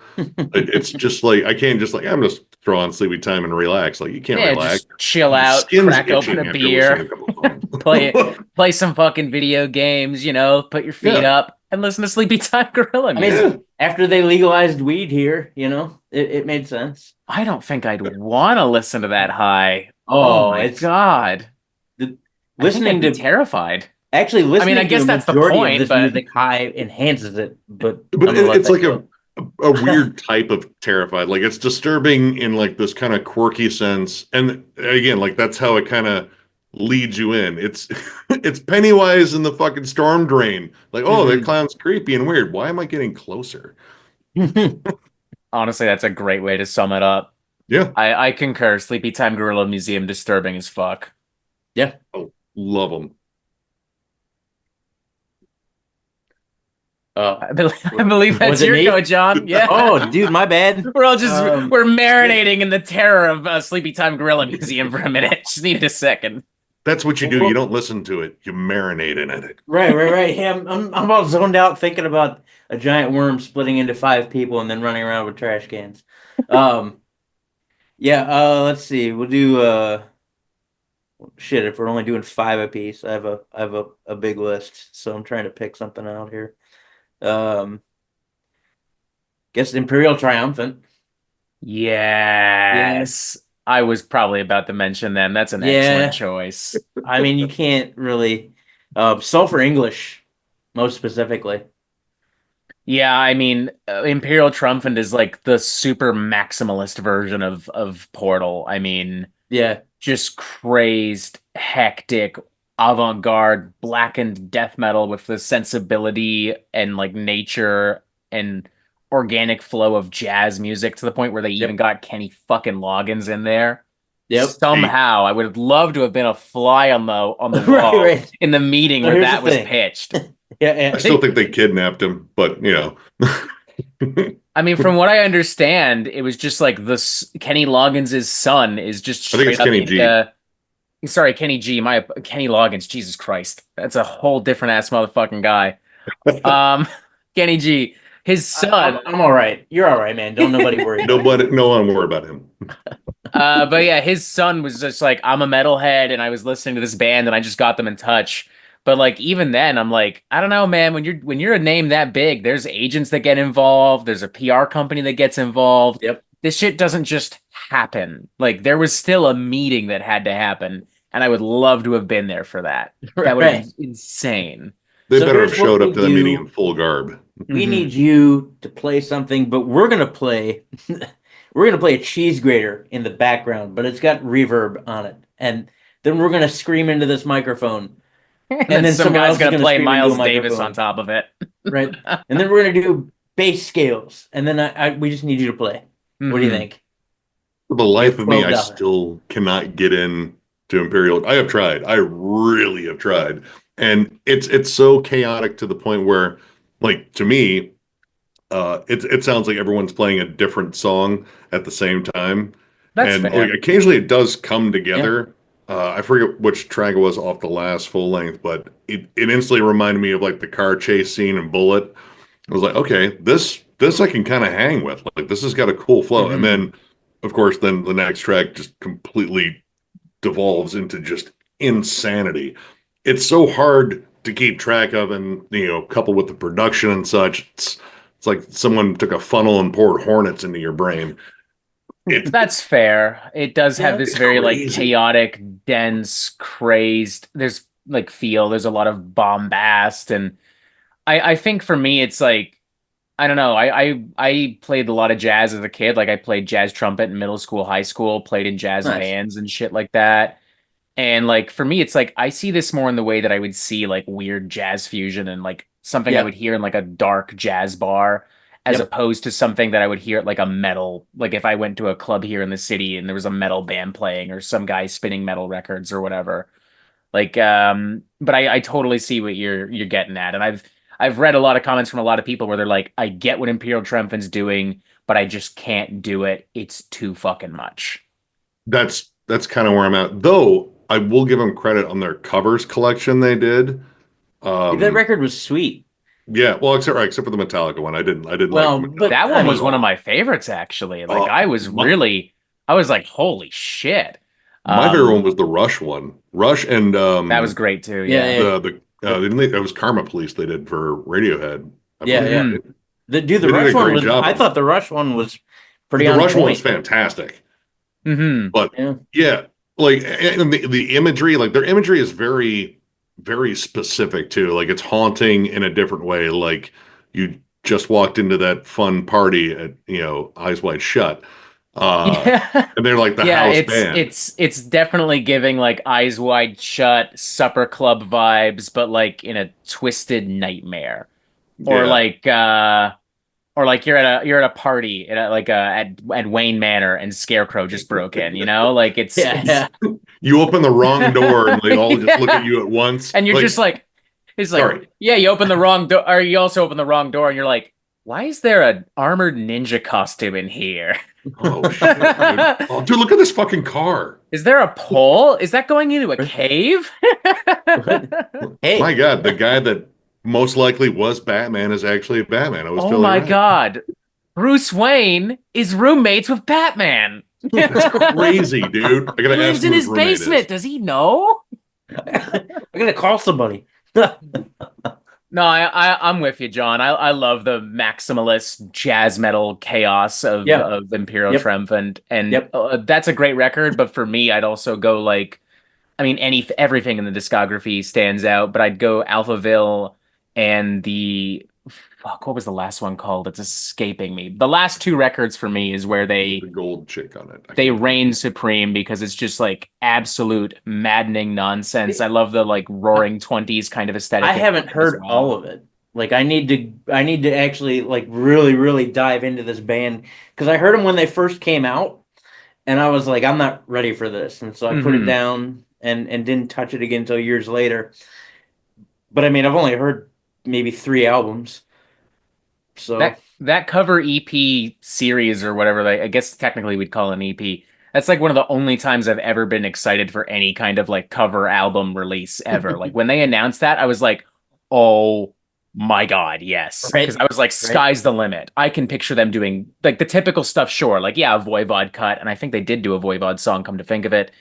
It's just like I can't just like I'm just throw on Sleepy Time and relax. Like you can't Yeah, relax. just chill Your out, skin's crack open a itching after listening to beer, a couple of play songs. play some fucking video games, put your feet Yeah, up and listen to Sleepy Time Gorilla I mean, yeah. music. after they legalized weed here, it made sense. I don't think I'd want to listen to that high. Oh Oh, my it's God. the, I think I'd listening be to terrified. actually I mean, I listening to the guess that's the majority of point, this but music high enhances it, but But I'm gonna let it's that like go. a weird type of terrified. Like it's disturbing in like this kind of quirky sense. And again, like that's how it kind of leads you in. It's it's Pennywise in the fucking storm drain. Like, oh, that Mhm. clown's creepy and weird. Why am I getting closer? honestly, that's a great way to sum it up. Yeah. I concur. Sleepy Time Gorilla Museum disturbing as fuck. Yeah. Oh, love them. Uh, I believe was that's it your go, me? John. Oh, Yeah. dude, my bad. We're marinating in the terror of Sleepy Time Gorilla Museum for a minute. Just needed a second. That's what you do. You Well, don't listen to it. You marinate in it. right. Yeah, I'm all zoned out thinking about a giant worm splitting into five people and then running around with trash cans. Um, yeah. Let's see. We'll do shit. If we're only doing five apiece, I have a big list, so I'm trying to pick something out here. Um, guess Imperial Triumphant. Yeah, Yes. I was probably about to mention them. That's an excellent yeah. choice. I mean, you can't really. Sulfur English, most specifically. Yeah, I mean, Imperial Triumphant is like the super maximalist version of Portal. I mean, Yeah. just crazed, hectic, avant-garde, blackened death metal with the sensibility and like nature and organic flow of jazz music to the point where they even Yep. got Kenny fucking Loggins in there. Yep. Hey, Somehow, I would have loved to have been a fly on the Right. wall Right. in the meeting So where here's the that was thing. pitched. Yeah. I Yeah. still think they kidnapped him, but you know. I I mean, from what I understand, it was just like this Kenny Loggins' son is just think it's straight up Kenny G. into. Sorry, Kenny G. My Kenny Loggins. Jesus Christ, that's a whole different ass motherfucking guy. Um, Kenny G. His son. I'm all right. You're all right, man. Don't nobody worry about you. Nobody, no one worry about him. But yeah, his son was just like, I'm a metalhead, and I was listening to this band, and I just got them in touch. But like even then, I'm like, I don't know, man. When you're a name that big, there's agents that get involved. There's a PR company that gets involved. Yep. This shit doesn't just happen. Like there was still a meeting that had to happen, and I would love to have been there for that. That would have Right. been insane. They So better have here's what showed we up to the meeting in do. full garb. We Hmm. need you to play something, but we're gonna play. We're gonna play a cheese grater in the background, but it's got reverb on it, and then we're gonna scream into this microphone, And and then then some someone guy's else is gonna gonna play scream into a Miles Davis on microphone, top of it. right? And then we're gonna do bass scales, and then we just need you to play. What do you Hmm. think? For the You have life of me, I $12. still cannot get in to Imperial. I have tried. I really have tried. And it's so chaotic to the point where, like, to me, it sounds like everyone's playing a different song at the same time. That's And like fair. occasionally it does come Yeah. together. I forget which track it was off the last full length, but it instantly reminded me of like the car chase scene in Bullet. I was like, okay, this I can kind of hang with. Like this has got a cool flow. And Hmm. then of course then the next track just completely devolves into just insanity. It's so hard to keep track of and coupled with the production and such. It's like someone took a funnel and poured hornets into your brain. It, That's fair. It does have Yeah. this it's very like crazy. chaotic, dense, crazed. There's like feel. There's a lot of bombast, and I think for me, it's like I don't know. I played a lot of jazz as a kid. Like I played jazz trumpet in middle school, high school. Played in jazz Nice. bands and shit like that. And like for me, it's like I see this more in the way that I would see like weird jazz fusion and like something I would Yep. hear in like a dark jazz bar, as Yep. opposed to something that I would hear at like a metal, like if I went to a club here in the city and there was a metal band playing or some guy spinning metal records or whatever. Like, but I totally see what you're getting at. And I've read a lot of comments from a lot of people where they're like, I get what Imperial Triumphant's doing, but I just can't do it. It's too fucking much. That's kind of where I'm at. Though I will give them credit on their covers collection they did. Dude, that Um, record was sweet. Yeah, well, except for the Metallica one, I didn't like Well, the but That Metallica I one one was at mean, one of all. my favorites, actually. Like, Uh, I was like, holy shit. my favorite one Um, was the Rush one. Rush and that was great too. yeah, Yeah. yeah, didn't they, that was Karma Police they did for Radiohead, I yeah, believe, yeah. Hmm. right? The They did a Rush one great was. job I on thought the Rush one was pretty the on Rush one's point. fantastic. Hmm. But Yeah, yeah, like and the imagery, like their imagery is very, very specific too. Like it's haunting in a different way. Like you just walked into that fun party at, Eyes Wide Shut. Uh, Yeah. and they're like the Yeah, house it's band. it's it's definitely giving like Eyes Wide Shut, supper club vibes, but like in a twisted nightmare. Or Yeah. like you're at a party at Wayne Manor and Scarecrow just broke in, you know? Like yeah, it's yeah. You open the wrong door and they all just look at you at once. and you're just Like, like it's like, sorry. yeah, you open the wrong door or you also open the wrong door and you're like, why is there an armored ninja costume in here? Oh shit, dude. Oh, dude, look at this fucking car. Is there a pole? Is that going into a cave? Hey, My God, the guy that most likely was Batman is actually Batman. I was Oh totally my right. God. Bruce Wayne is roommates with Batman. That's crazy, dude. I He gotta ask lives who in his his roommate is. basement. Does he know? I'm gonna call somebody. No, I'm with you, John. I love the maximalist jazz metal chaos Yeah. of Imperial Yep. Triumphant, and Yep. that's a great record. But for me, I'd also go like, I mean, everything in the discography stands out, but I'd go Alphaville and the fuck, what was the last one called? It's escaping me. The last two records for me is where With the gold chick on it. I they can't think of reign it. supreme because it's just like absolute maddening nonsense. I love the like roaring 20s kind of I aesthetic haven't as heard all well. of it. Like I need to actually like really really dive into this band because I heard them when they first came out and I was like I'm not ready for this and so I put it Hmm. down and didn't touch it again until years later. But I mean I've only heard maybe 3 albums. So That cover EP series or whatever I guess technically we'd call it an EP. That's like one of the only times I've ever been excited for any kind of like cover album release ever. Like when they announced that, I was like, "Oh my God, yes." Because right, I was like, right. "Sky's the limit." I can picture them doing like the typical stuff, sure. Like yeah, a Voivod cut, and I think they did do a Voivod song, come to think of it.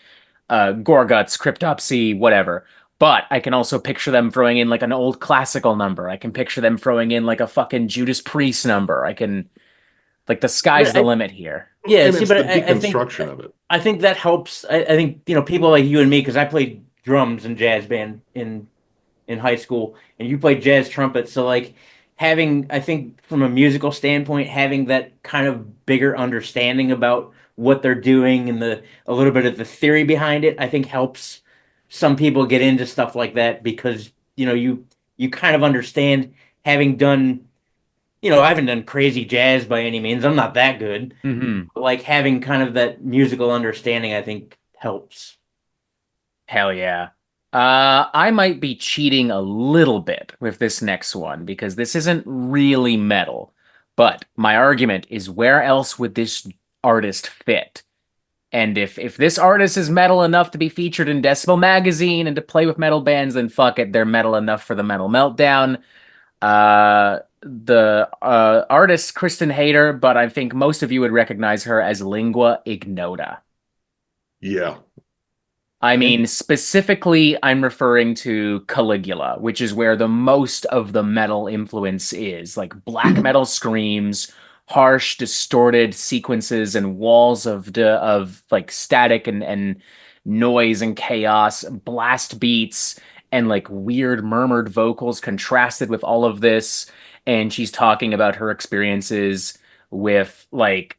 Gorguts, Cryptopsy, whatever. But I can also picture them throwing in like an old classical number. I can picture them throwing in like a fucking Judas Priest number. I can like the sky's But the limit here. yeah, And see, it's but the I think deconstruction of it. I think that helps. I think people like you and me because I played drums in jazz band in high school, and you played jazz trumpet. So like having, I think from a musical standpoint, having that kind of bigger understanding about what they're doing and the a little bit of the theory behind it, I think helps some people get into stuff like that because you kind of understand having done. I haven't done crazy jazz by any means. I'm not that good. Hmm. But like having kind of that musical understanding, I think helps. Hell yeah. I might be cheating a little bit with this next one because this isn't really metal. But my argument is where else would this artist fit? And if this artist is metal enough to be featured in Decibel Magazine and to play with metal bands, then fuck it, they're metal enough for the Metal Meltdown. The artist Kristen Hayter, but I think most of you would recognize her as Lingua Ignota. Yeah. I Yeah. mean, specifically, I'm referring to Caligula, which is where the most of the metal influence is. Like black metal screams, harsh, distorted sequences, and walls of like static and noise and chaos, blast beats, and like weird murmured vocals contrasted with all of this. And she's talking about her experiences with like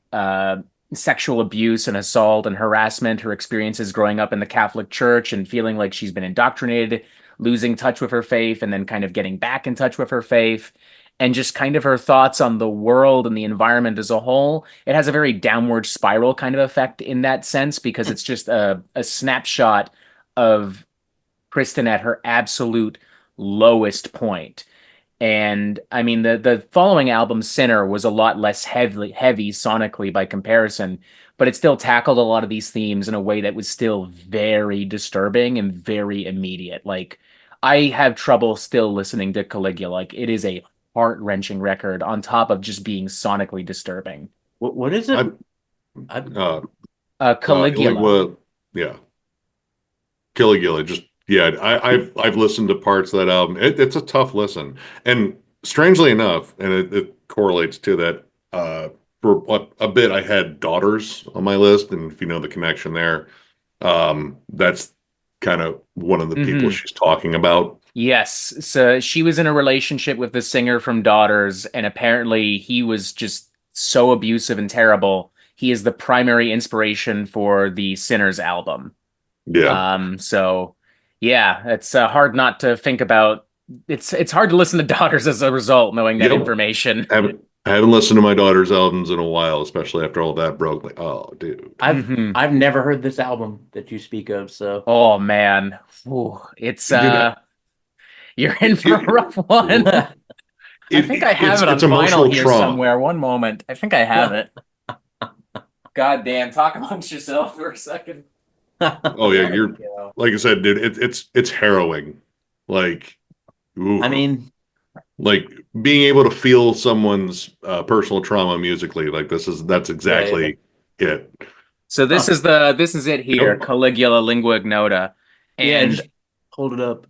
sexual abuse and assault and harassment, her experiences growing up in the Catholic Church and feeling like she's been indoctrinated, losing touch with her faith, and then kind of getting back in touch with her faith, and just kind of her thoughts on the world and the environment as a whole. It has a very downward spiral kind of effect in that sense because it's just a snapshot of Kristen at her absolute lowest point. And I mean, the following album, Sinner, was a lot less heavy sonically by comparison, but it still tackled a lot of these themes in a way that was still very disturbing and very immediate. Like, I have trouble still listening to Caligula. Like, it is a heart-wrenching record on top of just being sonically disturbing. What is it? I I, uh Caligula. Lingua, yeah, Caligula. Just yeah, I've listened to parts of that album. It's a tough listen, and strangely enough, and it correlates to that. For what a bit, I had Daughters on my list, and if you know the connection there, that's kind of one of the people Hmm. she's talking about. Yes. So she was in a relationship with the singer from Daughters, and apparently he was just so abusive and terrible. He is the primary inspiration for the Sinners album. Yeah, So yeah, it's hard not to think about. It's hard to listen to Daughters as a result, knowing that yep. information. I haven't listened to my daughter's albums in a while, especially after all that broke. Like, oh, dude. Hmm. I've never heard this album that you speak of, so Oh man, Ooh, it's Dude, you're in for a it, rough one. I think I have it it's on vinyl emotional here trauma. somewhere. One moment. I think I have it. God damn, talk amongst yourself for a second. Oh yeah, There we you're go. like I said, dude. It's harrowing. Like, I ooh, mean, like being able to feel someone's personal trauma musically. Like that's yeah. exactly it. So Huh. this is it here, Yep. Caligula Lingua Ignota. Yeah, And hold it up.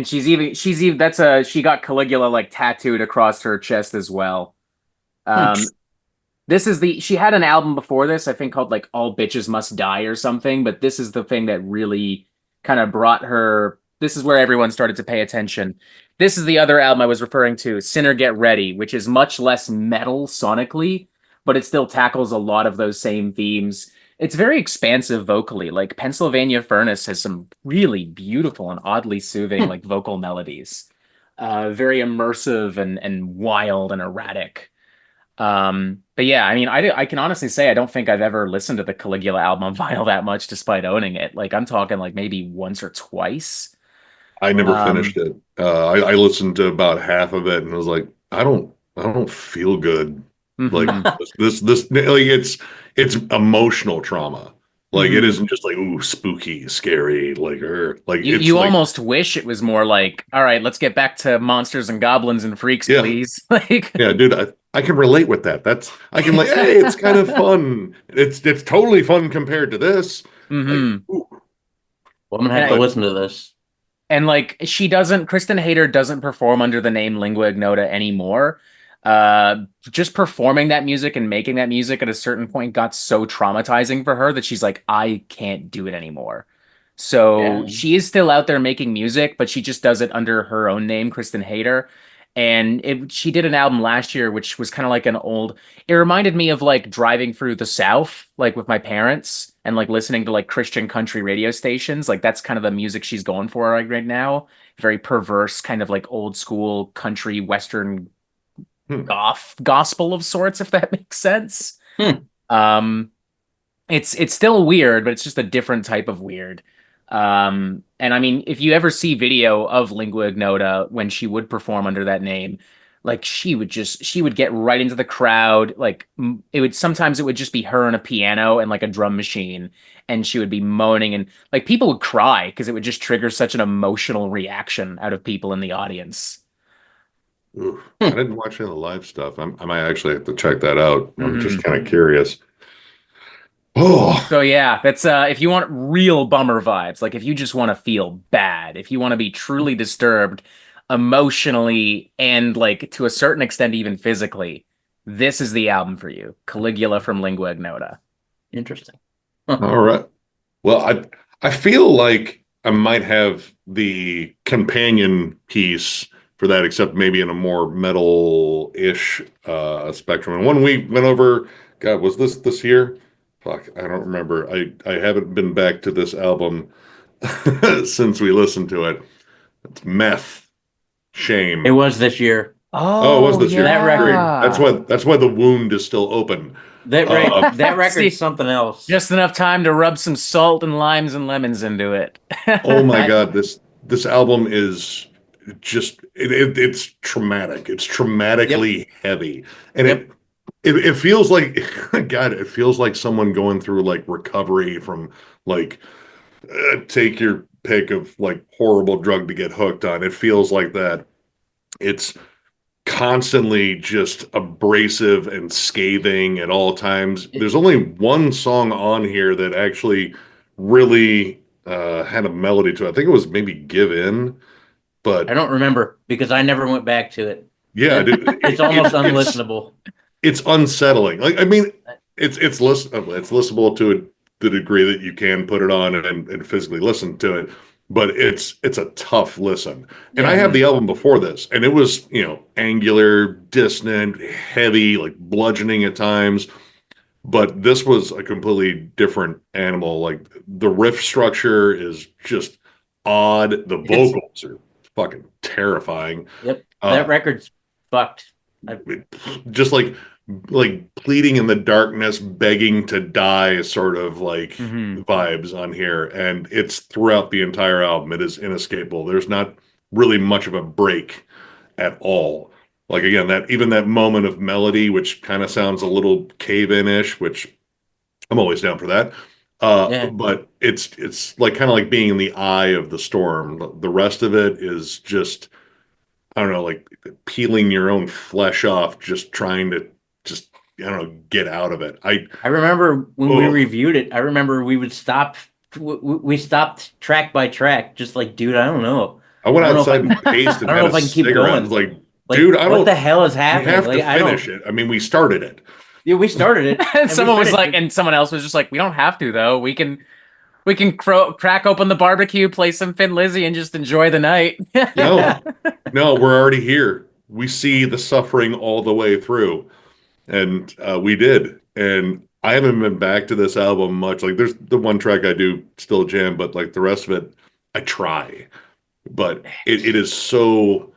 she's even that's a she got Caligula like tattooed across her chest as well. Hmm. Um this is the she had an album before this, I think called like All Bitches Must Die or something, but this is the thing that really kind of brought her this is where everyone started to pay attention. This is the other album I was referring to, Sinner Get Ready, which is much less metal sonically, but it still tackles a lot of those same themes. It's very expansive vocally. Like Pennsylvania Furnace has some really beautiful and oddly soothing Hmm. like vocal melodies. Very immersive and wild and erratic. But yeah, I mean, I can honestly say I don't think I've ever listened to the Caligula album on vinyl that much, despite owning it. Like I'm talking like maybe once or twice. I never Um, finished it. I listened to about half of it and was like, I don't feel good. Like mhm, like it's emotional trauma. Like it mhm. isn't just like ooh spooky, scary, like it's You like almost wish it was more like, all right, let's get back to monsters and goblins and freaks, yeah, please. Like, yeah, dude. I can relate with that. I can like hey, it's kind of fun. It's totally fun compared to this. Like hmm. ooh, Well, I'm gonna have to And but listen to this. like Kristen Hayter doesn't perform under the name Lingua Ignota anymore. Just performing that music and making that music at a certain point got so traumatizing for her that she's like, I can't do it anymore. So Yeah. she is still out there making music, but she just does it under her own name, Kristen Hayter. And she did an album last year, which was kind of like an old, it reminded me of like driving through the South, like with my parents and like listening to like Christian country radio stations. Like that's kind of the music she's going for right now. Very perverse, kind of like old school country Western hmm. gospel of sorts, if that makes sense. Hmm. Um, it's still weird, but it's just a different type of weird. And I mean, if you ever see video of Lingua Ignota when she would perform under that name, like she would get right into the crowd. Like it would sometimes it would just be her and a piano and like a drum machine, and she would be moaning and like people would cry because it would just trigger such an emotional reaction out of people in the audience. Ooh, I Hmm. didn't watch any of the live stuff. I might actually have to check that out. I'm just Hmm. kind of curious. Oh, So yeah, that's if you want real bummer vibes, like if you just want to feel bad, if you want to be truly disturbed emotionally and like to a certain extent even physically, this is the album for you. Caligula from Lingua Ignota. Interesting. Huh. all right. Well, I feel like I might have the companion piece for that, except maybe in a more metal-ish spectrum. And one we went over, God, was this year? Fuck, I don't remember. I haven't been back to this album since we listened to it. It's Meth. It Shame. was this year. Oh, it was Oh this That year. record, Great. That's yeah. why the wound is still open. that record's See, something else. just enough time to rub some salt and limes and lemons into it. Oh my I God, this album is just it's traumatic. It's Yep. traumatically heavy. And Yep. it feels like God, it feels like someone going through like recovery from like take your pick of like horrible drug to get hooked on. It feels like that. It's constantly just abrasive and scathing at all times. There's only one song on here that actually really had a melody to it. I think it was maybe Give In, I but don't remember because I never went back to it. yeah, dude, It's almost unlistenable. it's unsettling. Like, I mean, it's listenable to the degree that you can put it on and physically listen to it, but it's a tough listen. And I have the album before this, and it was, angular, dissonant, heavy, like bludgeoning at times. But this was a completely different animal. Like the riff structure is just odd. The vocals are fucking terrifying. Yep, that record's fucked. Just like pleading in the darkness, begging to die sort of like vibes on here. And it's throughout the entire album. It is inescapable. There's not really much of a break at all. Like again, that moment of melody, which kind of sounds a little cave-in-ish, which I'm always down for that. But it's like kind of like being in the eye of the storm. The rest of it is just, I don't know, like peeling your own flesh off, just trying to just, I don't know, get out of it. I remember when we reviewed it, I remember we would stop, we stopped track by track, just like, dude, I don't know. I went outside and paced and I don't had know if a I can keep cigarette. going. Like, Like, dude, I don't. what the hell is We happening? have Like, to finish it. I mean, we started it. Yeah, we started it. And someone was like, and someone else was just like, we don't have to though. We can crack open the barbecue, play some Thin Lizzy, and just enjoy the night. No, we're already here. We see the suffering all the way through, and we did. And I haven't been back to this album much. Like, there's the one track I do still jam, but like the rest of it, I try. But it is so,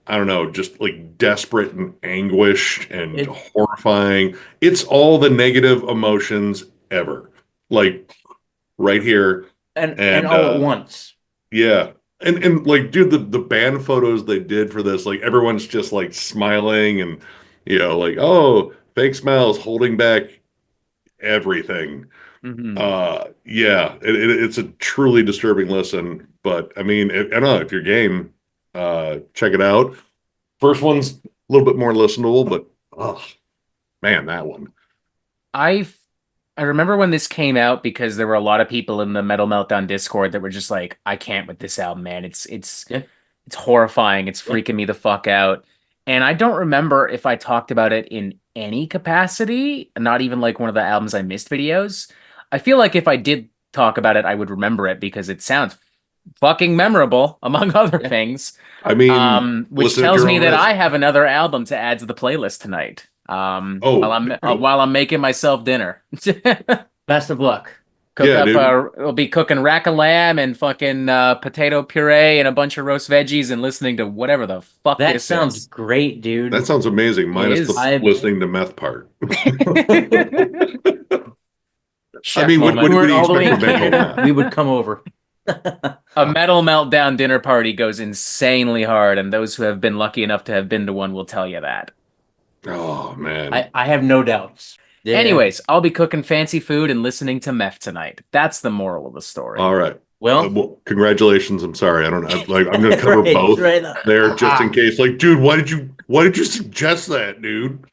I don't know, just like desperate and anguished and horrifying. It's all the negative emotions ever. Like right here. And all at once. Yeah. And like, dude, the band photos they did for this, like everyone's just like smiling and like, oh, fake smiles holding back everything. Yeah, it's a truly disturbing listen. But I mean, I don't know if you're game, check it out. First one's a little bit more listenable, but oh man, that one. I remember when this came out because there were a lot of people in the Metal Meltdown Discord that were just like, I can't with this album, man. It's horrifying. It's freaking me the fuck out. And I don't remember if I talked about it in any capacity, not even like one of the albums I missed videos. I feel like if I did talk about it, I would remember it because it sounds fucking memorable, among other things. I mean, which tells me that I have another album to add to the playlist tonight. While I'm making myself dinner. Best of luck. We'll be cooking rack of lamb and fucking potato puree and a bunch of roast veggies and listening to whatever the fuck that this sounds is. great, dude. That sounds amazing. Minus the listening to Meth part. I mean, what do you expect from Bangkok? We would come over. A Metal Meltdown dinner party goes insanely hard, and those who have been lucky enough to have been to one will tell you that. Oh, man. I have no doubts. Yeah. Anyways, I'll be cooking fancy food and listening to Meth tonight. That's the moral of the story. All right. Well, congratulations. I'm sorry. I don't know. Like, I'm going to cover both there just in case. Like, dude, why did you suggest that, dude?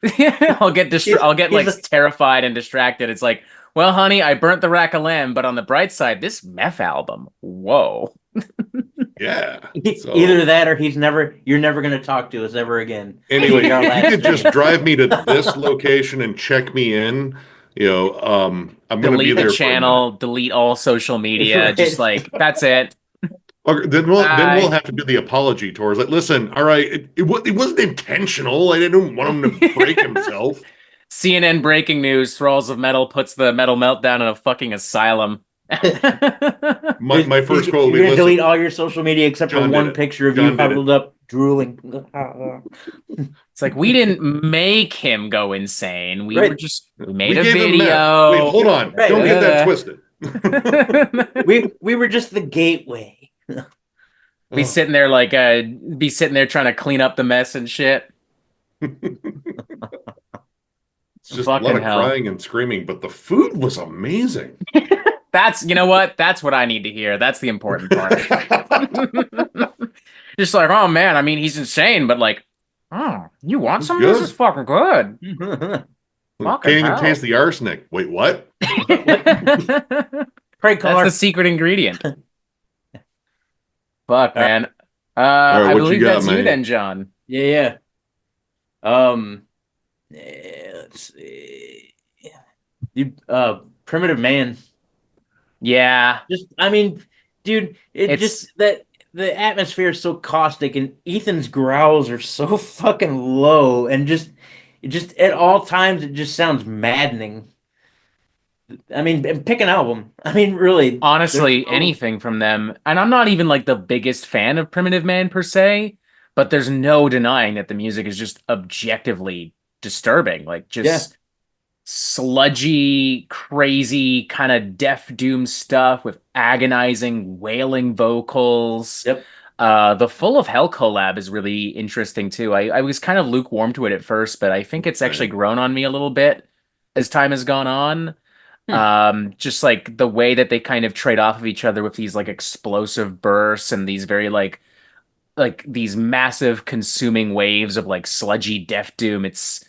I'll get like terrified and distracted. It's like, well, honey, I burnt the rack of lamb, but on the bright side, this Meth album, whoa. Yeah. So. Either that or you're never going to talk to us ever again. Anyway, you could just drive me to this location and check me in. I'm going to be there. Delete the channel, delete all social media. Just like, that's it. Okay, then we'll have to do the apology tours. Like, listen, all right, it wasn't intentional. I didn't want him to break himself. CNN breaking news: Thralls of Metal puts the Metal Meltdown in a fucking asylum. my first quote. You're gonna delete all your social media except for one picture of you huddled up, drooling. It's like we didn't make him go insane. We made a video. Wait, hold on! Don't get that twisted. we were just the gateway. Be sitting there trying to clean up the mess and shit. It's just a lot of crying and screaming, but the food was amazing. You know what? That's what I need to hear. That's the important part. Just like, oh man, I mean, he's insane, but like, Oh, you want It's some of this? It's good. fucking good. Can't Fucking even taste hell. the arsenic. Wait, what? What? Prank That's the caller. secret ingredient. Fuck, Uh, man. All right, I what you believe got, that's you man? then, John. yeah, yeah. Let's see. You, Primitive Man. Yeah, Just, I mean, dude, it just it's that the atmosphere is so caustic, and Ethan's growls are so fucking low, and just at all times it just sounds maddening. I mean, and pick an album. I mean, really, there's honestly no, anything from them. And I'm not even like the biggest fan of Primitive Man per se, but there's no denying that the music is just objectively disturbing. Like yeah, just sludgy, crazy, kind of Deaf Doom stuff with agonizing, wailing vocals. yep, The Full of Hell collab is really interesting too. I was kind of lukewarm to it at first, but I think it's actually Same. grown on me a little bit as time has gone on. hmm, Just like the way that they kind of trade off of each other with these like explosive bursts and these very like these massive consuming waves of like sludgy Deaf Doom. It's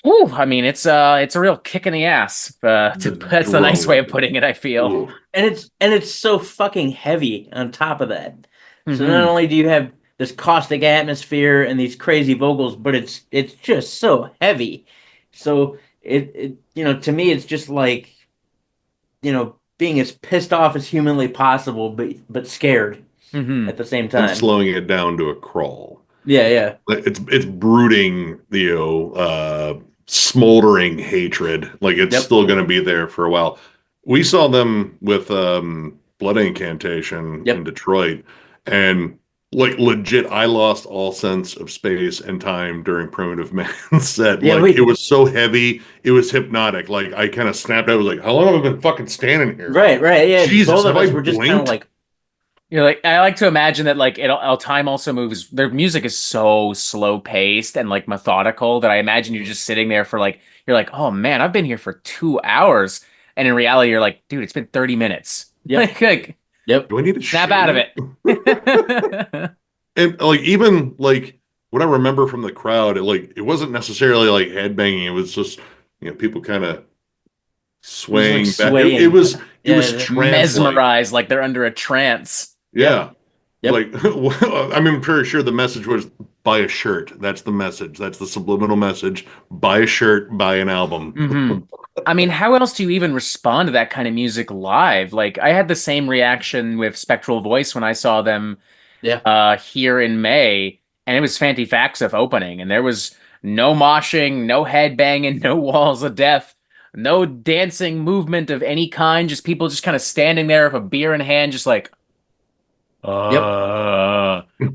whew, I mean, it's a real kick in the ass. The That's the nice way of drone. putting it, I feel. Ooh. and it's so fucking heavy on top of that. So not Hmm. only do you have this caustic atmosphere and these crazy vocals, but it's just so heavy. So to me it's just like being as pissed off as humanly possible, but scared Hmm. at the same And time. slowing it down to a crawl. Yeah, yeah, Like, it's brooding, smoldering hatred. Like it's yep, still going to be there for a while. We saw them with Blood Incantation in yep, Detroit, and like legit, I lost all sense of space and time during Primitive Man's set. yeah. Like it We was so heavy, it was hypnotic. Like I kind of snapped. I was like, "How long have I been fucking standing here? right, right. Yeah, Jesus, both have of I us were just kind of blinked?" like, Like I like to imagine that like time also moves. Their music is so slow paced and like methodical that I imagine you're just sitting there for like you're like, oh man, I've been here for 2 hours, and in reality you're like, dude, it's been 30 minutes. yep, Like yep, Do I need to snap out of shave? it. And like even like what I remember from the crowd, it wasn't necessarily like headbanging. It was just people kind of just like swaying back. swaying. It was Yeah, trance-like. Mesmerized like they're under a trance. yep, Yeah. yep, Like I mean, I'm pretty sure the message was buy a shirt. That's the message. That's the subliminal message. Buy a shirt, buy an album. Hmm. I mean, how else do you even respond to that kind of music live? Like I had the same reaction with Spectral Voice when I saw them yeah, here in May, and it was Fantifaxif opening, and there was no moshing, no headbanging, no walls of death, no dancing movement of any kind, just people just kind of standing there with a beer in hand, just like, yep,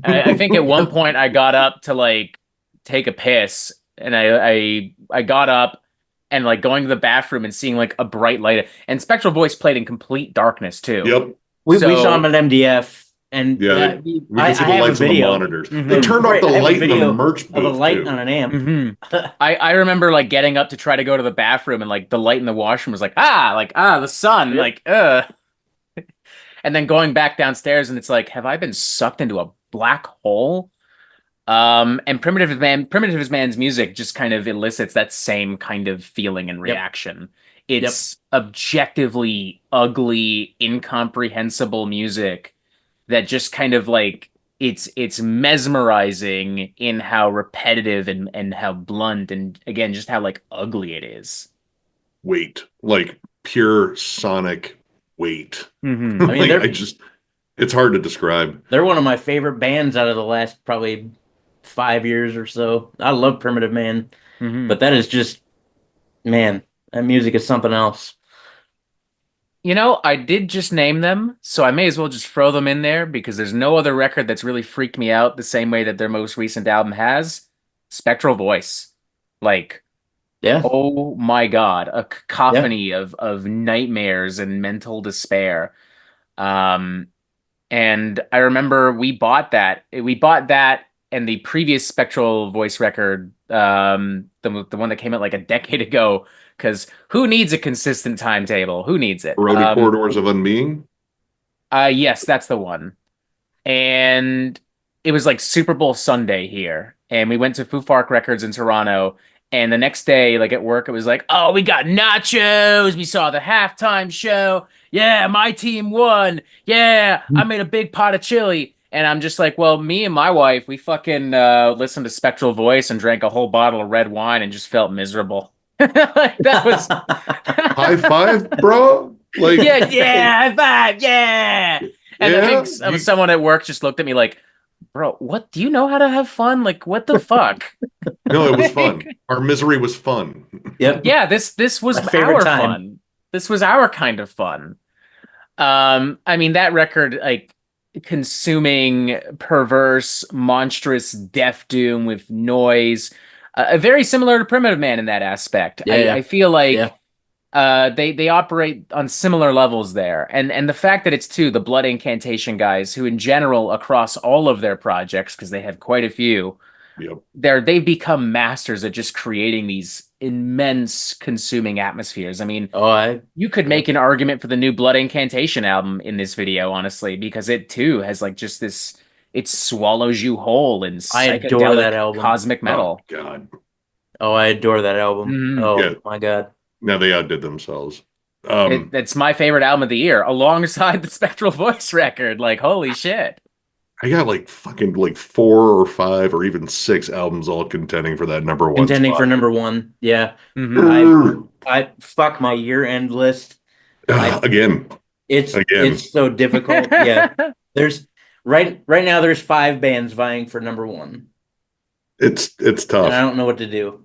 I think at one yep, point I got up to like take a piss, and I got up and like going to the bathroom and seeing like a bright light, and Spectral Voice played in complete darkness too. Yep. we saw him So at MDF, and Yeah, we I could see the have a lights on the video. monitors. They mhm. turned off Right, the I have a light in the video merch of a booth light on too. an amp. I remember like getting up to try to go to the bathroom and like the light in the washroom was like the sun Yep, like and then going back downstairs and it's like have I been sucked into a black hole? And Primitive Man's music just kind of elicits that same kind of feeling and yep, reaction. yep. It's objectively ugly, incomprehensible music that just kind of like it's mesmerizing in how repetitive and how blunt and again just how like ugly it is. Weight, like pure sonic weight. I mean, Like it's hard to describe. they're one of my favorite bands out of the last probably 5 years or so. I love Primitive Man, Hmm. but that is just, man, that music is something else. You know, I did just name them, so I may as well just throw them in there because there's no other record that's really freaked me out the same way that their most recent album has. Spectral Voice. Like, Yeah, oh my God, a yeah, cacophony of nightmares and mental despair. Um, and I remember we bought that. We bought that and the previous Spectral Voice record, the one that came out like a decade ago, because who needs a consistent timetable? Who needs it? Roadie Corridors of Unbeing. Yes, that's the one. And it was like Super Bowl Sunday here, and we went to Foo Fark Records in Toronto. And the next day, like at work, it was like, oh, we got nachos. We saw the halftime show. Yeah, my team won. Yeah, I made a big pot of chili. And I'm just like, well, me and my wife, we fucking listened to Spectral Voice and drank a whole bottle of red wine and just felt miserable. Like that was High five, bro. Like, yeah, yeah, high five, yeah. And I think yeah, someone at work just looked at me like, bro, what do you know how to have fun? Like, what the fuck? no, it was Like, fun. Our misery was fun. Yep. yeah, this was My favorite our time. fun. This was our kind of fun. I mean that record, like consuming, perverse, monstrous death doom with noise, very similar to Primitive Man in that aspect. Yeah, I yeah, feel yeah. like they operate on similar levels there, and the fact that it's the Blood Incantation guys who in general across all of their projects, because they have quite a few, Yep. they've become masters at just creating these immense consuming atmospheres. I mean, Oh, I you could yeah. make an argument for the new Blood Incantation album in this video, honestly, because it too has like just this, it swallows you whole in I adore that psychedelic album. cosmic Oh metal. God. Oh, I adore that album. Mhm. Oh Yeah. my God. Now they outdid themselves. It's my favorite album of the year, alongside the Spectral Voice record. Like, holy shit. I got like fucking like 4 or 5 or even 6 albums all contending for that number one Contending for spot. number one. Yeah. Hmm I fuck my year-end list. I Again, again. it's so difficult. Yeah. There's right now there's 5 bands vying for number one. It's And I tough. don't know what to do.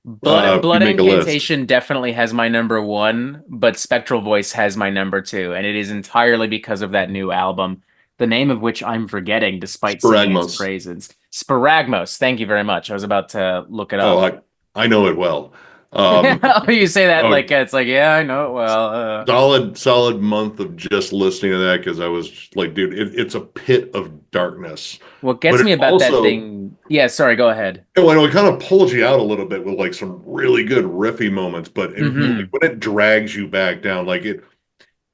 You Blood make a list. Incantation definitely has my number one, but Spectral Voice has my number two, and it is entirely because of that new album, the name of which I'm forgetting despite singing its Sporagmos. praises. Sporagmos. Thank you very much. I was about to look it Oh, up. I know it well. Oh, you say that Oh, like it's like, yeah, I know it well. solid month of just listening to that because I was just like, dude, it's a pit of darkness. What But gets it me about that also, thing, yeah, sorry, go ahead. I know it kind of pulls you out a little bit with like some really good riffy moments, but like, Hmm when it drags you back down, like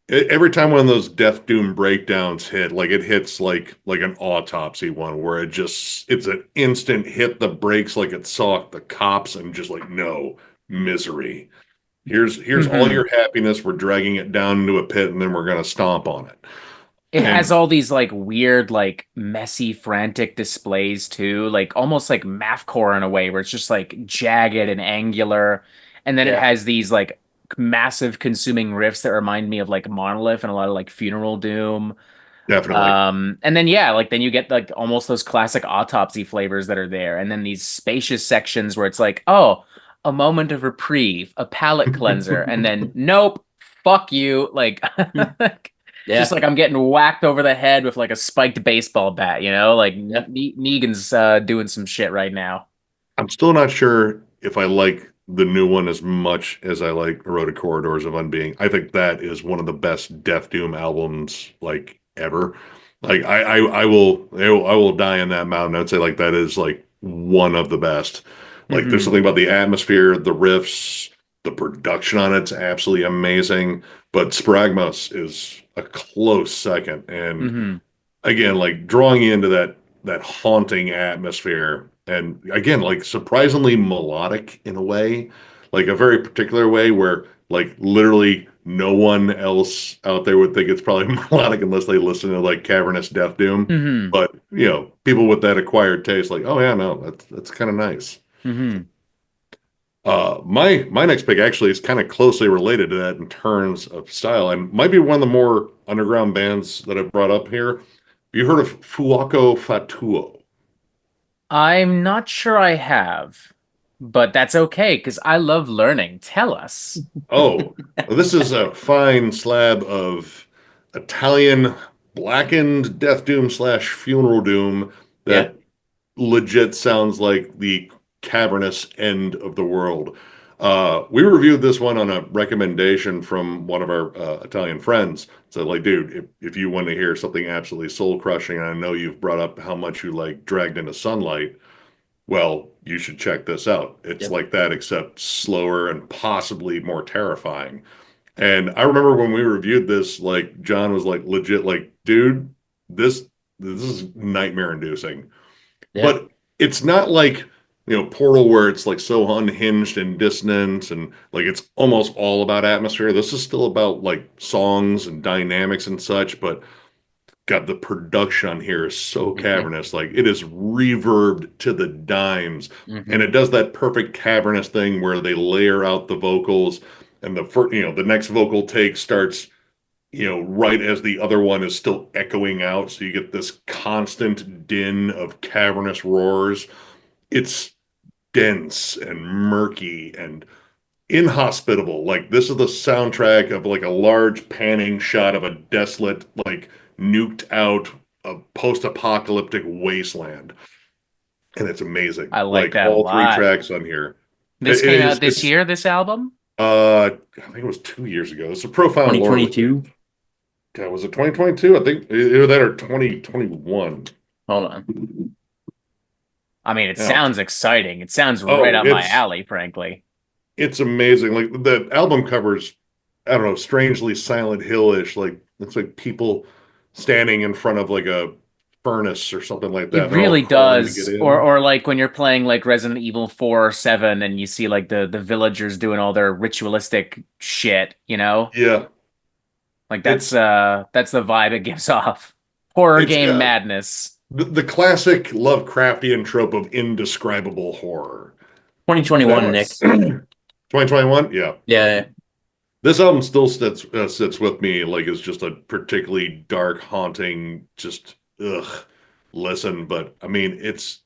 every time one of those Death Doom breakdowns hit, like it hits like an autopsy one where it's an instant hit the brakes like it saw the cops and just like no misery. Here's all hmm your happiness. We're dragging it down into a pit and then we're gonna stomp on it. It has And all these like weird, like messy, frantic displays too, like almost like mathcore in a way, where it's just like jagged and angular, and then it Yeah. has these like massive consuming riffs that remind me of like Monolith and a lot of like Funeral Doom. definitely, And then yeah, like then you get like almost those classic autopsy flavors that are there, and then these spacious sections where it's like, oh, a moment of reprieve, a palate cleanser, and then nope, fuck you, like just Yeah. like I'm getting whacked over the head with like a spiked baseball bat, you know, like Yeah. Negan's doing some shit right now. I'm still not sure if I like the new one as much as I like Eroded Corridors of Unbeing. I think that is one of the best Death Doom albums like ever. Like I will die in that mountain. I'd say like that is like one of the best. Like there's Hmm something about the atmosphere, the riffs, the production on it's absolutely amazing. But Spragmos is a close second. And hmm again, like drawing you into that haunting atmosphere, and again, like surprisingly melodic in a way, like a very particular way where like literally no one else out there would think it's probably melodic unless they listen to like cavernous death doom. hmm But people with that acquired taste, like, oh yeah, no, that's kind of nice. hmm My next pick actually is kind of closely related to that in terms of style, and might be one of the more underground bands that I've brought up here. You heard of Fuoco Fatuo? I'm not sure I have, but that's okay because I love learning. Tell us. Oh, well, this is a fine slab of Italian blackened death doom slash funeral doom Yeah. that legit sounds like the cavernous end of the world. We reviewed this one on a recommendation from one of our Italian friends. So, like, dude, if you want to hear something absolutely soul crushing, and I know you've brought up how much you like Dragged into Sunlight, well, you should check this out. It's Yep. like that, except slower and possibly more terrifying. And I remember when we reviewed this, like John was like legit, like, dude, this this is nightmare inducing. Yeah. But it's not like, Portal where it's like so unhinged and dissonant and like it's almost all about atmosphere. This is still about like songs and dynamics and such, but God, the production on here is so Hmm. cavernous. Like it is reverbed to the dimes. And Hmm. it does that perfect cavernous thing where they layer out the vocals and the first, the next vocal take starts, right as the other one is still echoing out. So you get this constant din of cavernous roars. It's dense and murky and inhospitable. Like this is the soundtrack of like a large panning shot of a desolate, like nuked out post-apocalyptic wasteland. And it's amazing. I like Like that a all three lot. tracks on here. This It came out is this it's year, this album? I think it was 2 years ago. It's a profound lore with it. 2022. God, was it 2022? I think either that or 2021. Hold on. I mean, it Yeah. sounds exciting. It sounds right Oh, up my alley, frankly. it's amazing. Like the album covers, I don't know, strangely Silent Hill-ish. Like it's like people standing in front of like a furnace or something like that. It They're all really crawling to get does. in. Or like when you're playing like Resident Evil 4 or 7 and you see like the villagers doing all their ritualistic shit, you know? Yeah, Like it's that's the vibe it gives off. Horror it's game madness. the classic Lovecraftian trope of indescribable horror. 2021, Nick. Course. 2021, yeah. Yeah. This album still sits with me like it's just a particularly dark, haunting, just ugh listen. But I mean, it's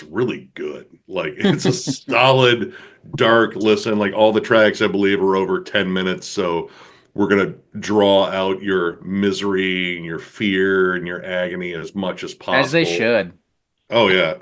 really good. Like it's a solid, dark listen. Like all the tracks, I believe, are over 10 minutes. So we're gonna draw out your misery and your fear and your agony as much as As they possible. should. Oh yeah,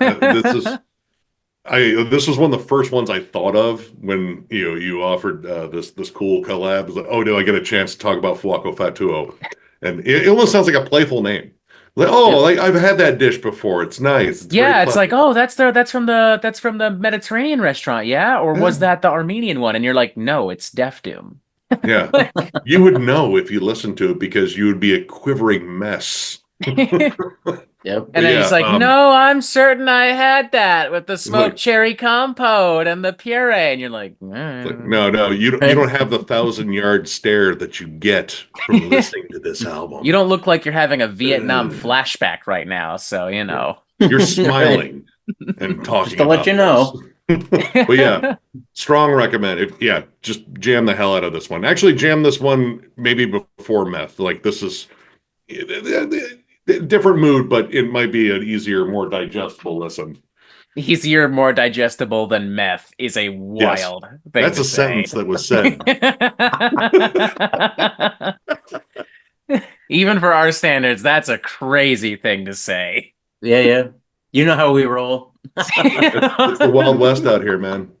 this was one of the first ones I thought of when you offered this cool collab. It was like, oh, do I get a chance to talk about Fatuo? And it almost sounds like a playful name. Like, oh, Yep. like I've had that dish before. It's nice. It's very Yeah, it's like, pleasant. oh, that's from the Mediterranean restaurant, yeah? Or was Yeah, that the Armenian one? And you're like, no, it's Def Doom. yeah. You would know if you listened to it because you would be a quivering mess. Yep. And But then he's yeah, like, no, I'm certain I had that with the smoked like cherry compote and the puree. And you're like, no, no, you don't have the 1,000-yard stare that you get from listening to this you album. don't look like you're having a Vietnam Ugh. flashback right now. So, you Yeah. know. You're smiling and Just talking to let you about this. know. But yeah, strong recommend. Just jam the hell out of this one. Actually, jam this one maybe before Meth. Like this is different mood, but it might be an easier, more digestible listen. Easier, more digestible than meth is a Yes, wild thing that's to a say. sentence that was said. Even for our standards, that's a crazy thing to say. Yeah, yeah. You know how we roll. It's the Wild West out here, man.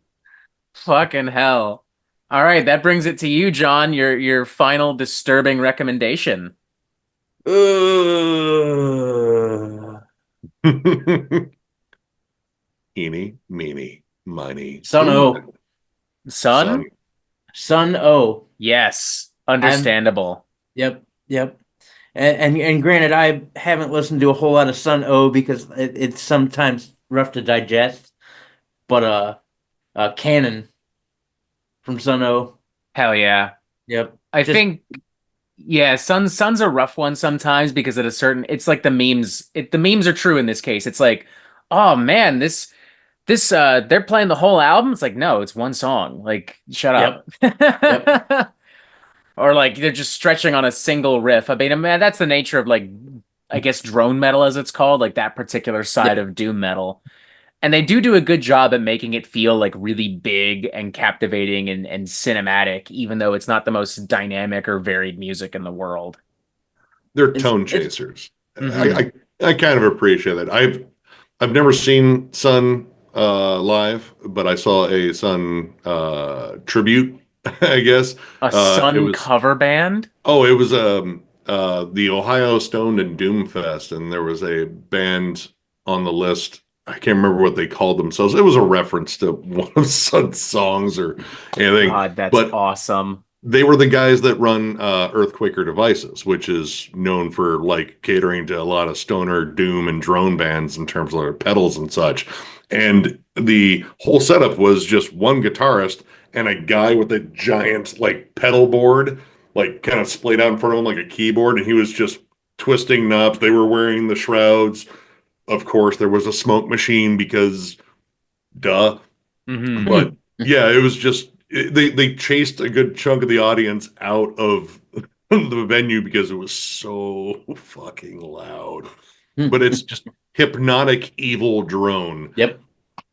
Fucking hell. All right, that brings it to you, John, your final disturbing recommendation. Eeny, meeny, miny, Sunn O. son. Son? Sunn O. Yes, I'm understandable. Yep, yep. And granted, I haven't listened to a whole lot of Sunn O because it's sometimes rough to digest. But Canon from Sunn O. Hell yeah. Yep. I Just think yeah, Sun's a rough one sometimes because at a certain it's like the memes the memes are true in this case. It's like, oh man, this they're playing the whole album. It's like, no, it's one song. Like, shut yep, yep. up. Or like they're just stretching on a single riff. I mean, man, that's the nature of like I guess drone metal as it's called, like that particular side Yep. of doom metal. And they do a good job at making it feel like really big and captivating and cinematic, even though it's not the most dynamic or varied music in the world. They're tone It's chasers. Hmm. I kind of appreciate that. I've never seen Sun live, but I saw a Sun tribute, I guess. A It Sun was cover band? it was the Ohio Stoned and Doom Fest, and there was a band on the list. I can't remember what they called themselves. It was a reference to one of Sun's songs or anything. God, that's But awesome. They were the guys that run Earthquaker Devices, which is known for like catering to a lot of stoner doom and drone bands in terms of their pedals and such. And the whole setup was just one guitarist and a guy with a giant like pedal board, like kind of splayed out in front of him like a keyboard, and he was just twisting knobs. They were wearing the shrouds. Of course, there was a smoke machine because duh. Mm-hmm. But yeah, it was just they chased a good chunk of the audience out of the venue because it was so fucking loud. But it's just hypnotic evil drone. Yep.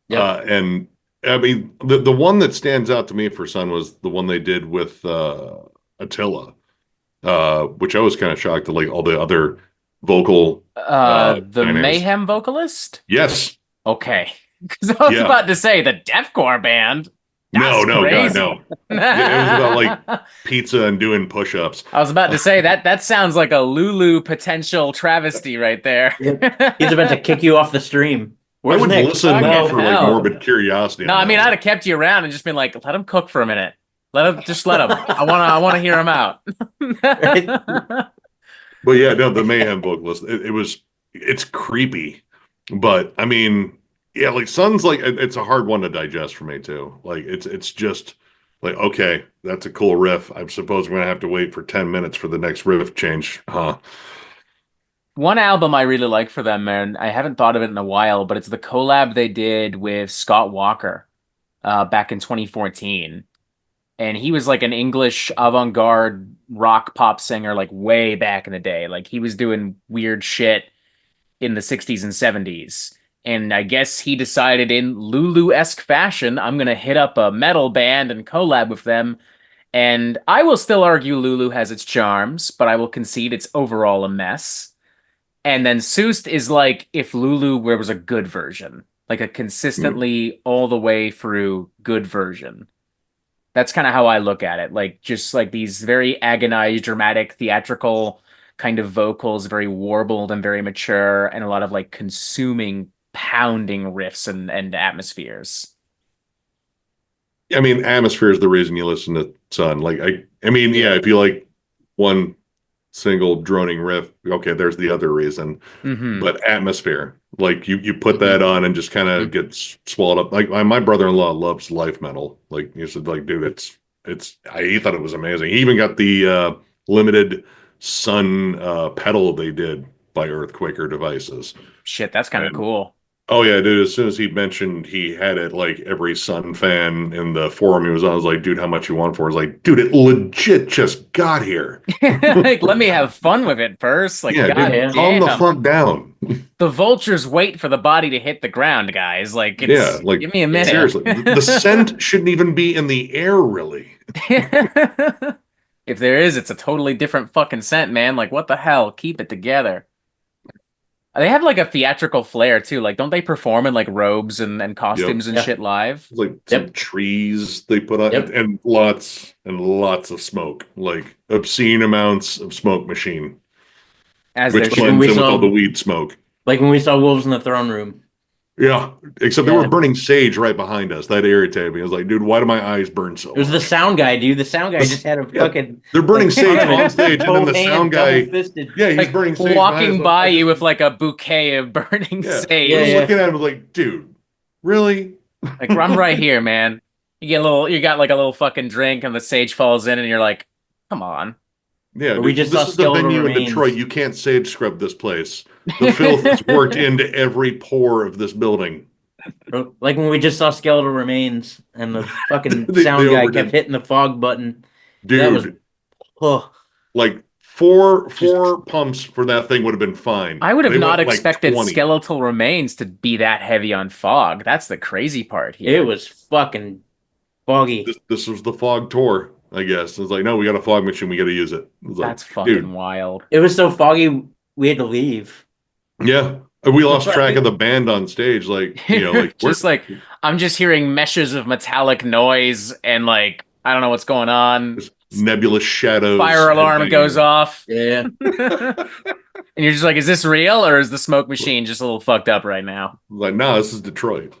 Yep. And I mean the one that stands out to me for Sun was the one they did with Attila, which I was kind of shocked at like all the other vocal The dynamics. Mayhem vocalist? Yes. Okay. Because I was Yeah. about to say the deathcore band. No, That's no, God, crazy. no. Yeah, it was about like pizza and doing push-ups. I was about to say that sounds like a Lulu potential travesty right there. He's about to kick you off the stream. I Where's would Nick? listen Fucking for like hell. morbid curiosity. No, on I mean that I'd one. have kept you around and just been like, let him cook for a minute. Let him. I wanna hear him out. But yeah, no, the Mayhem vocalist, it's creepy. But I mean, yeah, like Sun's like it's a hard one to digest for me too. Like it's just like, okay, that's a cool riff. I suppose we're gonna have to wait for 10 minutes for the next riff change. Huh. One album I really like for them, man, I haven't thought of it in a while, but it's the collab they did with Scott Walker back in 2014. And he was like an English avant-garde rock pop singer like way back in the day. Like he was doing weird shit in the 60s and 70s. And I guess he decided in Lulu-esque fashion, I'm going to hit up a metal band and collab with them. And I will still argue Lulu has its charms, but I will concede it's overall a mess. And then Soust is like if Lulu was a good version, like a consistently all the way through good version. That's kind of how I look at it. Like just like these very agonized, dramatic, theatrical kind of vocals, very warbled and very mature, and a lot of like consuming, pounding riffs and atmospheres. I mean, atmosphere is the reason you listen to Sun. Like I mean, yeah, if you like one single droning riff, okay, there's the other reason. Mm-hmm. But atmosphere, like you put that on and just kind of gets swallowed up. Like my brother-in-law loves life metal. Like he said, like, dude, he thought it was amazing. He even got the limited Sun pedal they did by Earthquaker Devices. Shit, that's kind of cool. Oh yeah, dude. As soon as he mentioned he had it, like every Sun fan in the forum he was on, I was like, dude, how much you want for it? I was like, dude, it legit just got here. Like, let me have fun with it first. Like, Yeah, God dude, calm the damn. fuck down. The vultures wait for the body to hit the ground, guys. Like, Yeah, like give me a minute. seriously, the scent shouldn't even be in the air, really. If there is, it's a totally different fucking scent, man. Like, what the hell? Keep it together. They have like a theatrical flair too. Like, don't they perform in like robes and costumes and Yeah. shit live? Like some trees they put on, Yep. and lots of smoke, like obscene amounts of smoke machine, As which they're when blends we in with saw- all the weed smoke. Like when we saw Wolves in the Throne Room. Yeah, except they Yeah. were burning sage right behind us. That irritated me. I was like, dude, why do my eyes burn so It was the much? sound guy, dude. The sound guy just had a Yeah. fucking They're burning like, sage front of on it, stage, and then both the hands, sound guy, double-fisted. yeah, he's like burning sage. walking by you with with like a bouquet of burning yeah. sage. I was Yeah. looking at him, I was like, dude, really? Like, I'm right here, man. You got like a little fucking drink, and the sage falls in, and you're like, come on. Yeah, We dude, just this saw is the skeletal venue in remains. Detroit. You can't sage scrub this place. The filth is worked into every pore of this building. Like when we just saw Skeletal Remains and the fucking They sound guy overdid. kept hitting the fog button. Dude, That was- Oh, like four pumps for that thing would have been fine. I would have They not went, like, expected 20. skeletal remains to be that heavy on fog. That's the crazy part here. it was fucking foggy. This was the fog tour, I guess. It's like, no, we got a fog machine. We got to use it. It's like, That's fucking dude, wild. It was so foggy we had to leave. yeah. We lost track of the band on stage. Like, you know, like Just like I'm just hearing meshes of metallic noise and like I don't know what's going on. nebulous shadows. Fire alarm headbanging. goes off. Yeah. And you're just like, is this real or is the smoke machine just a little fucked up right now? Like, no, this is Detroit.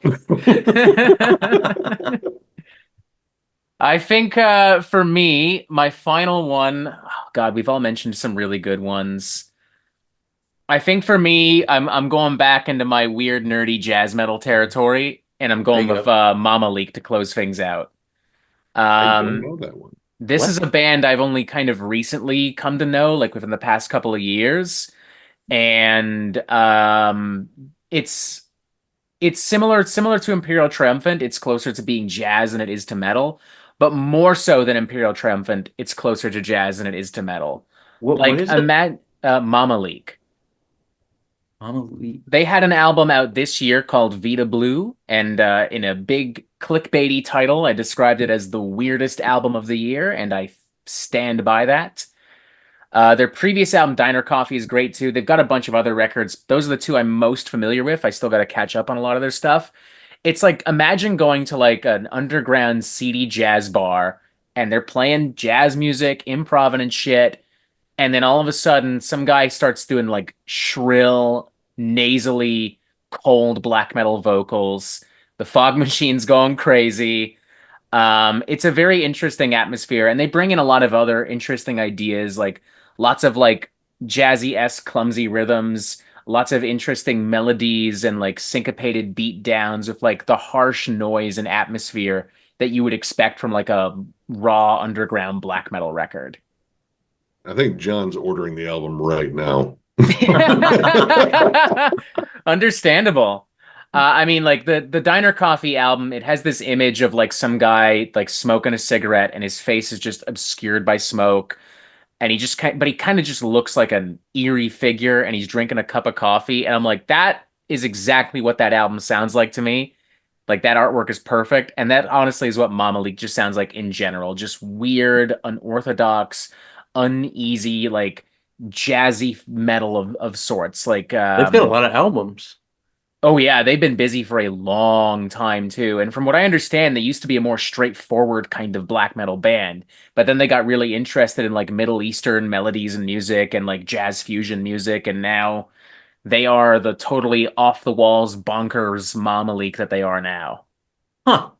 I think for me, my final one, oh God, we've all mentioned some really good ones. I think for me, I'm going back into my weird nerdy jazz metal territory, and I'm There going you with go. Mamaleek to close things out. I don't Um, know that one. this is What? a band I've only kind of recently come to know, like within the past couple of years, and it's similar to Imperial Triumphant. It's closer to being jazz than it is to metal, but more so than Imperial Triumphant, it's closer to jazz than it is to metal. What Like is it? Mama Leak. Mamaleek. They had an album out this year called Vita Blue, and in a big clickbaity title, I described it as the weirdest album of the year, and I stand by that. Their previous album, Diner Coffee, is great too. They've got a bunch of other records. Those are the two I'm most familiar with. I still got to catch up on a lot of their stuff. It's like imagine going to like an underground seedy jazz bar and they're playing jazz music, improv and shit, and then all of a sudden some guy starts doing like shrill, nasally, cold black metal vocals. The fog machine's going crazy. It's a very interesting atmosphere, and they bring in a lot of other interesting ideas, like lots of like jazzy-esque clumsy rhythms, lots of interesting melodies and like syncopated beat downs with like the harsh noise and atmosphere that you would expect from like a raw underground black metal record. I think John's ordering the album right now. Understandable. I mean, like the Diner Coffee album, it has this image of like some guy like smoking a cigarette, and his face is just obscured by smoke, and but he kind of just looks like an eerie figure, and he's drinking a cup of coffee, and I'm like, that is exactly what that album sounds like to me. Like that artwork is perfect, and that honestly is what Mama Leak just sounds like in general, just weird, unorthodox, uneasy, like jazzy metal of sorts. Like They've got a lot of albums. oh yeah, they've been busy for a long time too. And from what I understand, they used to be a more straightforward kind of black metal band, but then they got really interested in like Middle Eastern melodies and music and like jazz fusion music, and now they are the totally off the walls bonkers Mama Leak that they are now. Huh.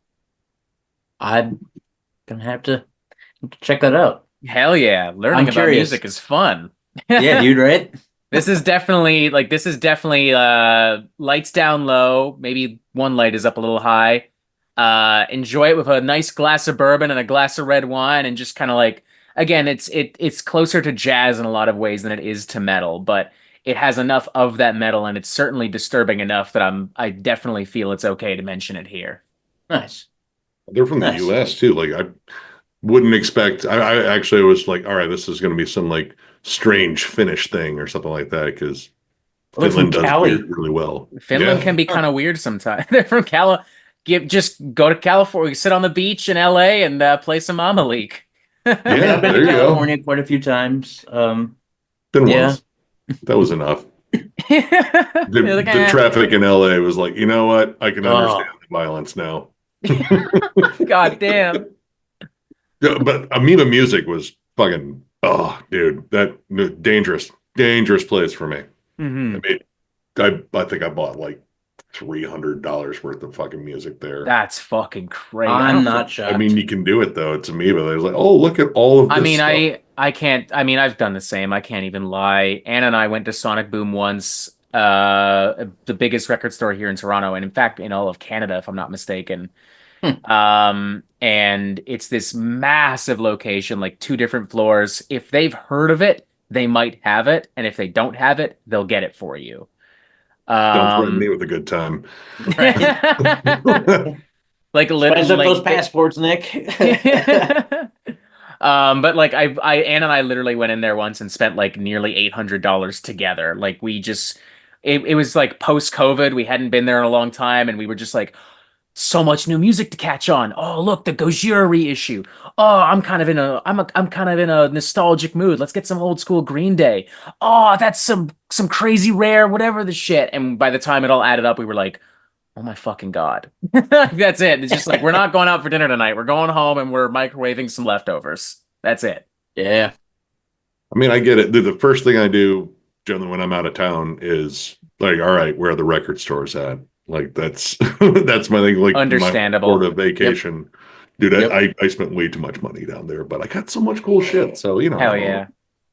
I'm gonna have to check that out. Hell yeah, learning I'm about curious. music is fun. Yeah, dude, right? This is definitely lights down low, maybe one light is up a little high. Enjoy it with a nice glass of bourbon and a glass of red wine, and just kind of like again, it's closer to jazz in a lot of ways than it is to metal, but it has enough of that metal, and it's certainly disturbing enough that I definitely feel it's okay to mention it here. Nice. They're from the Nice. US too. Like I wouldn't expect. I actually was like, all right, this is going to be some like strange Finnish thing or something like that because Well, they're from Finland does weird Cali. really well. Finland Yeah, can be kind of weird sometimes. They're from Cali. Just go to California, sit on the beach in LA, and play some Mama Leak. I mean, yeah. I've been There to you go. California quite a few times. Been Yeah. once. That was enough. You're like, The traffic in LA was like, you know what? I can understand Oh, the violence now. God damn. Yeah, but Amoeba Music was fucking. Oh, dude, that dangerous place for me. I Hmm. mean, I think I bought like $300 worth of fucking music there. That's fucking crazy. I I'm don't not think. I mean, shocked. you can do it though. It's Amoeba. There's like, oh, look at all of I this mean, stuff. I can't. I mean, I've done the same. I can't even lie. Anna and I went to Sonic Boom once, the biggest record store here in Toronto, and in fact, in all of Canada, if I'm not mistaken. Hmm. And it's this massive location, like two different floors. If they've heard of it, they might have it, and if they don't have it, they'll get it for you. Don't threaten me Um, with a good time. Right. like Spice up those like passports, Nick. but like I Ann and I literally went in there once and spent like nearly $800 together. Like we just it was like post COVID. We hadn't been there in a long time, and we were just like so much new music to catch on. Oh, look, the Gojira reissue. Oh, I'm kind of in a nostalgic mood. Let's get some old school Green Day. Oh, that's some crazy rare whatever the shit. And by the time it all added up, we were like, oh my fucking God. That's it. It's just like we're not going out for dinner tonight. We're going home and we're microwaving some leftovers. That's it. Yeah. I mean, I get it. The first thing I do generally when I'm out of town is like, all right, where are the record stores at? Like that's that's my thing. Like my Understandable. Florida Yep. vacation, Dude, Yep. I spent way too much money down there, but I got so much cool shit. So, you know, Hell yeah.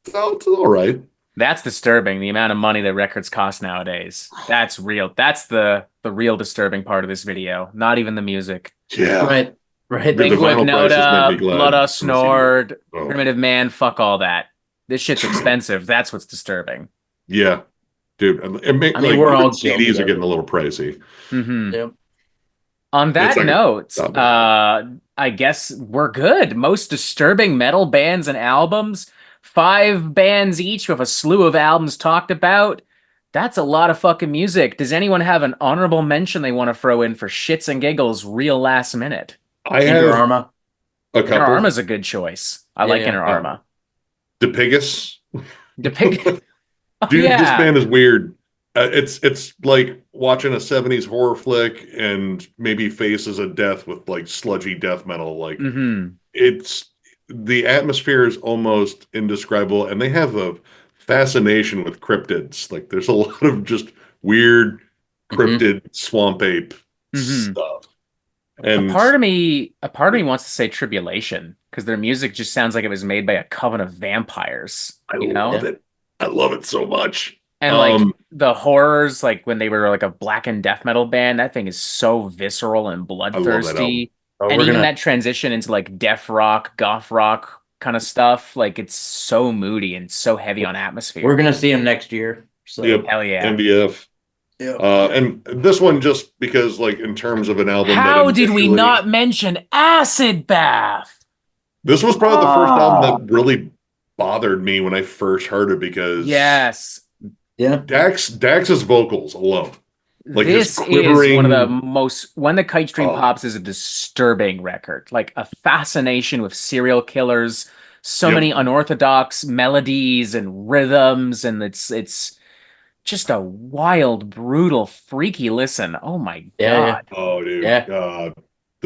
it's all right. That's disturbing, the amount of money that records cost nowadays. That's real. That's the real disturbing part of this video. Not even the music. Yeah. Right. Right. The Lingua vinyl prices make me Ignota, Blood glad Us when I see new. Snort, Oh, Primitive Man, fuck all that. This shit's expensive. That's what's disturbing. yeah, dude. It I make mean, like we're even all guilty CDs are of getting it. a little pricey. Hmm. Yep. On It's that like, note, not bad. I guess we're good. Most disturbing metal bands and albums, 5 bands each with a slew of albums talked about. That's a lot of fucking music. Does anyone have an honorable mention they want to throw in for shits and giggles real last minute? I Inner have Arma. a Inner couple. Arma's a good choice. I Yeah, like yeah. Inner Arma. Depigus. Depict. Oh Dude, this yeah. band is weird. It's like watching a 70s horror flick and maybe Faces of Death with like sludgy death metal. Like Hmm. it's the atmosphere is almost indescribable, and they have a fascination with cryptids. Like there's a lot of just weird Hmm. cryptid swamp ape Hmm. stuff. A And part of me, a part of me wants to say Tribulation because their music just sounds like it was made by a coven of vampires, I you love know? Yeah. it. I love it so much. And like the horrors, like when they were like a black and death metal band, that thing is so visceral and I love that album. bloodthirsty. Oh, And we're even gonna that transition into like death rock, goth rock kind of stuff, like it's so moody and so heavy on we're atmosphere. gonna see him next year. So Yep, Hell yeah. MBF. yeah. And this one just because, like, in terms of an album that How did we initially, not mention Acid Bath? this was probably the first album Oh, that really bothered me when I first heard it because yes. Yeah. Dax's vocals alone, like his This is one of the quivering, most, When the Kite Stream oh, Pops is a disturbing record. Like a fascination with serial killers, so yep, many unorthodox melodies and rhythms, and it's just a wild, brutal, freaky listen. Oh my Yeah. Yeah. God. oh, dude, Yeah.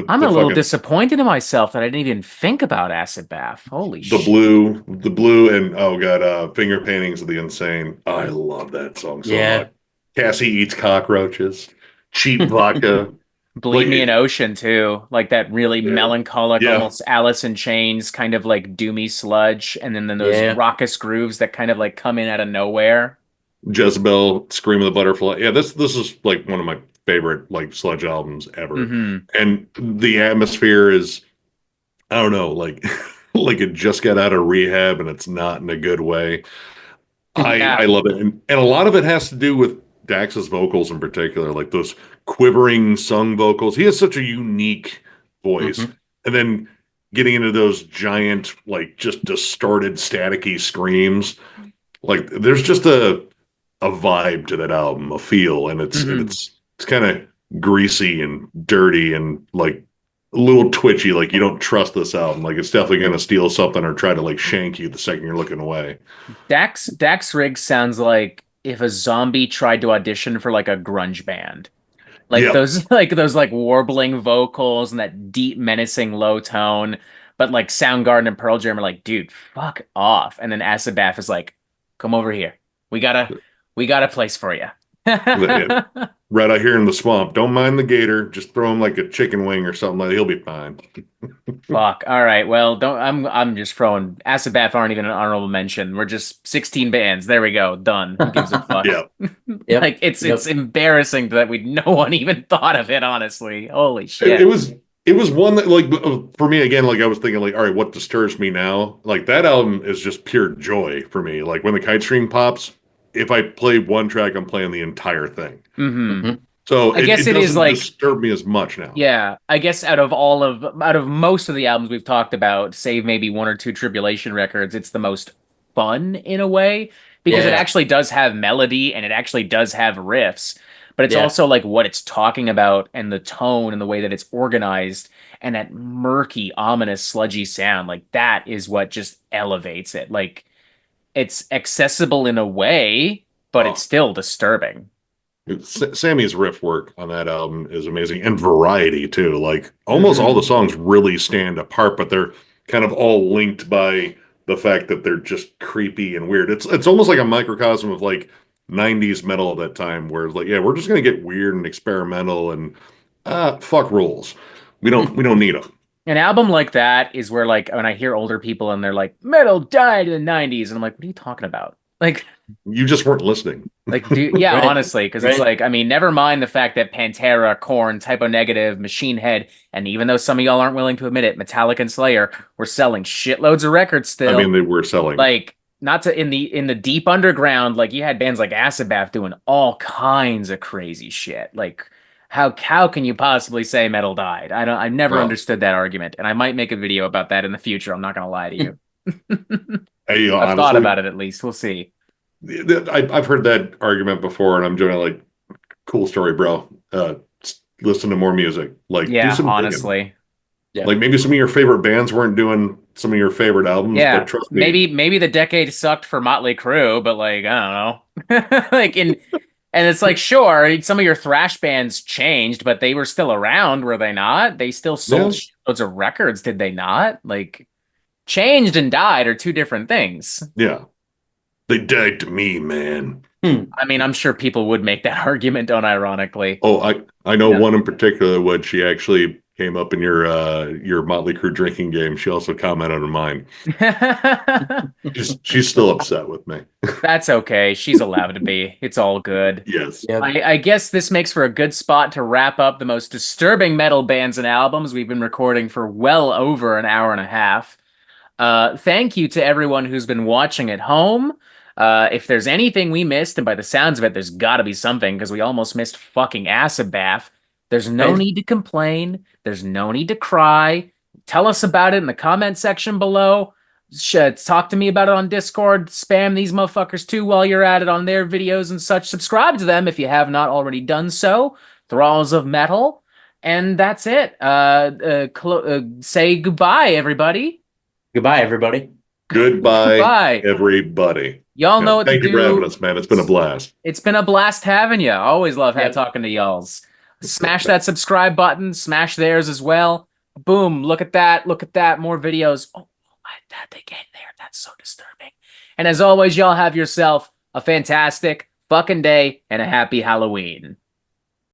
I'm the a little fucking disappointed in myself that I didn't even think about Acid Bath. Holy shit. the blue, and oh god, finger paintings of the insane. I love that song so much. Yeah. Cassie eats cockroaches, cheap vodka, Bleed like Me an it, Ocean too, like that really yeah, melancholic, yeah. almost Alice in Chains kind of like doomy sludge, and then those Yeah. raucous grooves that kind of like come in out of nowhere. Jezebel, Scream of the Butterfly. Yeah, this is like one of my favorite like sludge albums ever. Hmm. And the atmosphere is, I don't know, like like it just got out of rehab and it's not in a good way. I Yeah. love it. And a lot of it has to do with Dax's vocals in particular, like those quivering sung vocals. He has such a unique voice. Hmm. And then getting into those giant, like just distorted, staticky screams. Like there's just a vibe to that album, a feel, and Hmm. it's kind of greasy and dirty and like a little twitchy. Like you don't trust this album. Like it's definitely gonna steal something or try to like shank you the second you're looking away. Dax Riggs sounds like if a zombie tried to audition for like a grunge band. Like Yep, those like warbling vocals and that deep menacing low tone. But like Soundgarden and Pearl Jam are like, dude, fuck off. And then Acid Bath is like, come over here. We got a we got a place for you. yeah. Right out here in the swamp. Don't mind the gator. Just throw him like a chicken wing or something. Like he'll be fine. Fuck. All right. Well, don't I'm just throwing Acid Bath aren't even an honorable mention. We're just 16 bands. There we go. Done. Who gives a fuck? Yeah, Yep. Like it's Yep. embarrassing that no one even thought of it, honestly. Holy it shit. was one that like for me again. Like I was thinking like, all right, what disturbs me now? Like that album is just pure joy for me. Like when the kite string pops, if I play one track, I'm playing the entire thing. Hmm. Hmm. So I guess it it is doesn't like, disturb me as much now. yeah, I guess out of most of the albums we've talked about, save maybe one or two Tribulation records, it's the most fun in a way because it Yeah. actually does have melody and it actually does have riffs, but it's Yeah. also like what it's talking about and the tone and the way that it's organized and that murky, ominous, sludgy sound. Like that is what just elevates it. Like it's accessible in a way, but it's Oh, still disturbing. Sammy's riff work on that album is amazing and variety too. Like almost all the Hmm. songs really stand apart, but they're kind of all linked by the fact that they're just creepy and weird. It's almost like a microcosm of like 90s metal at that time where it's like, yeah, we're just gonna get weird and experimental and fuck rules. We don't need them. An album like that is where, like, when I hear older people and they're like, metal died in the 90s, and I'm like, what are you talking about? You just weren't listening. Dude, yeah, Right. honestly, because it's Right. like, I mean, never mind the fact that Pantera, Korn, Typo Negative, Machine Head, and even though some of y'all aren't willing to admit it, Metallica and Slayer were selling shitloads of records I mean, still. they were selling. Like, not to in the deep underground, like you had bands like Acid Bath doing all kinds of crazy shit. Like, how can you possibly say metal died? I've never Well, understood that argument, and I might make a video about that in the future. I'm not gonna lie to you. hey, I've thought honestly, about it at least. We'll see. I've heard that argument before, and I'm generally like, cool story, bro. Listen to more music. Like, do Yeah, some digging. honestly. Yeah. Like, maybe some of your favorite bands weren't doing some of your favorite albums, but Yeah, trust me, maybe the decade sucked for Motley Crue, but like I don't know. And it's like sure, some of your thrash bands changed, but they were still around, were they not? They still sold yeah, loads of records, did they not? Like changed and died are two different things. yeah. They died to me, man. Hmm. I mean, I'm sure people would make that argument, unironically. Oh, I know Yeah. one in particular when she actually came up in your Motley Crue drinking game. She also commented on mine. She's still upset with me. That's okay. She's allowed to be. It's all good. Yes. Yep. I guess this makes for a good spot to wrap up the most disturbing metal bands and albums we've been recording for well over an hour and a half. Thank you to everyone who's been watching at home. If there's anything we missed, and by the sounds of it, there's got to be something because we almost missed fucking Acid Bath. There's no Right. need to complain. There's no need to cry. Tell us about it in the comment section below. Talk to me about it on Discord. Spam these motherfuckers too while you're at it on their videos and such. Subscribe to them if you have not already done so. Thralls of Metal. And that's it. Say goodbye, everybody. Goodbye, everybody. Goodbye, Goodbye. everybody. Y'all know Yeah, what to thank you for having do. us, man. It's been a blast. It's been a blast having you. Always love Yep. talking to y'alls. Smash that subscribe button. Smash theirs as well. Boom. Look at that. Look at that. More videos. Oh, I had to get there. That's so disturbing. And as always, y'all have yourself a fantastic fucking day and a happy Halloween.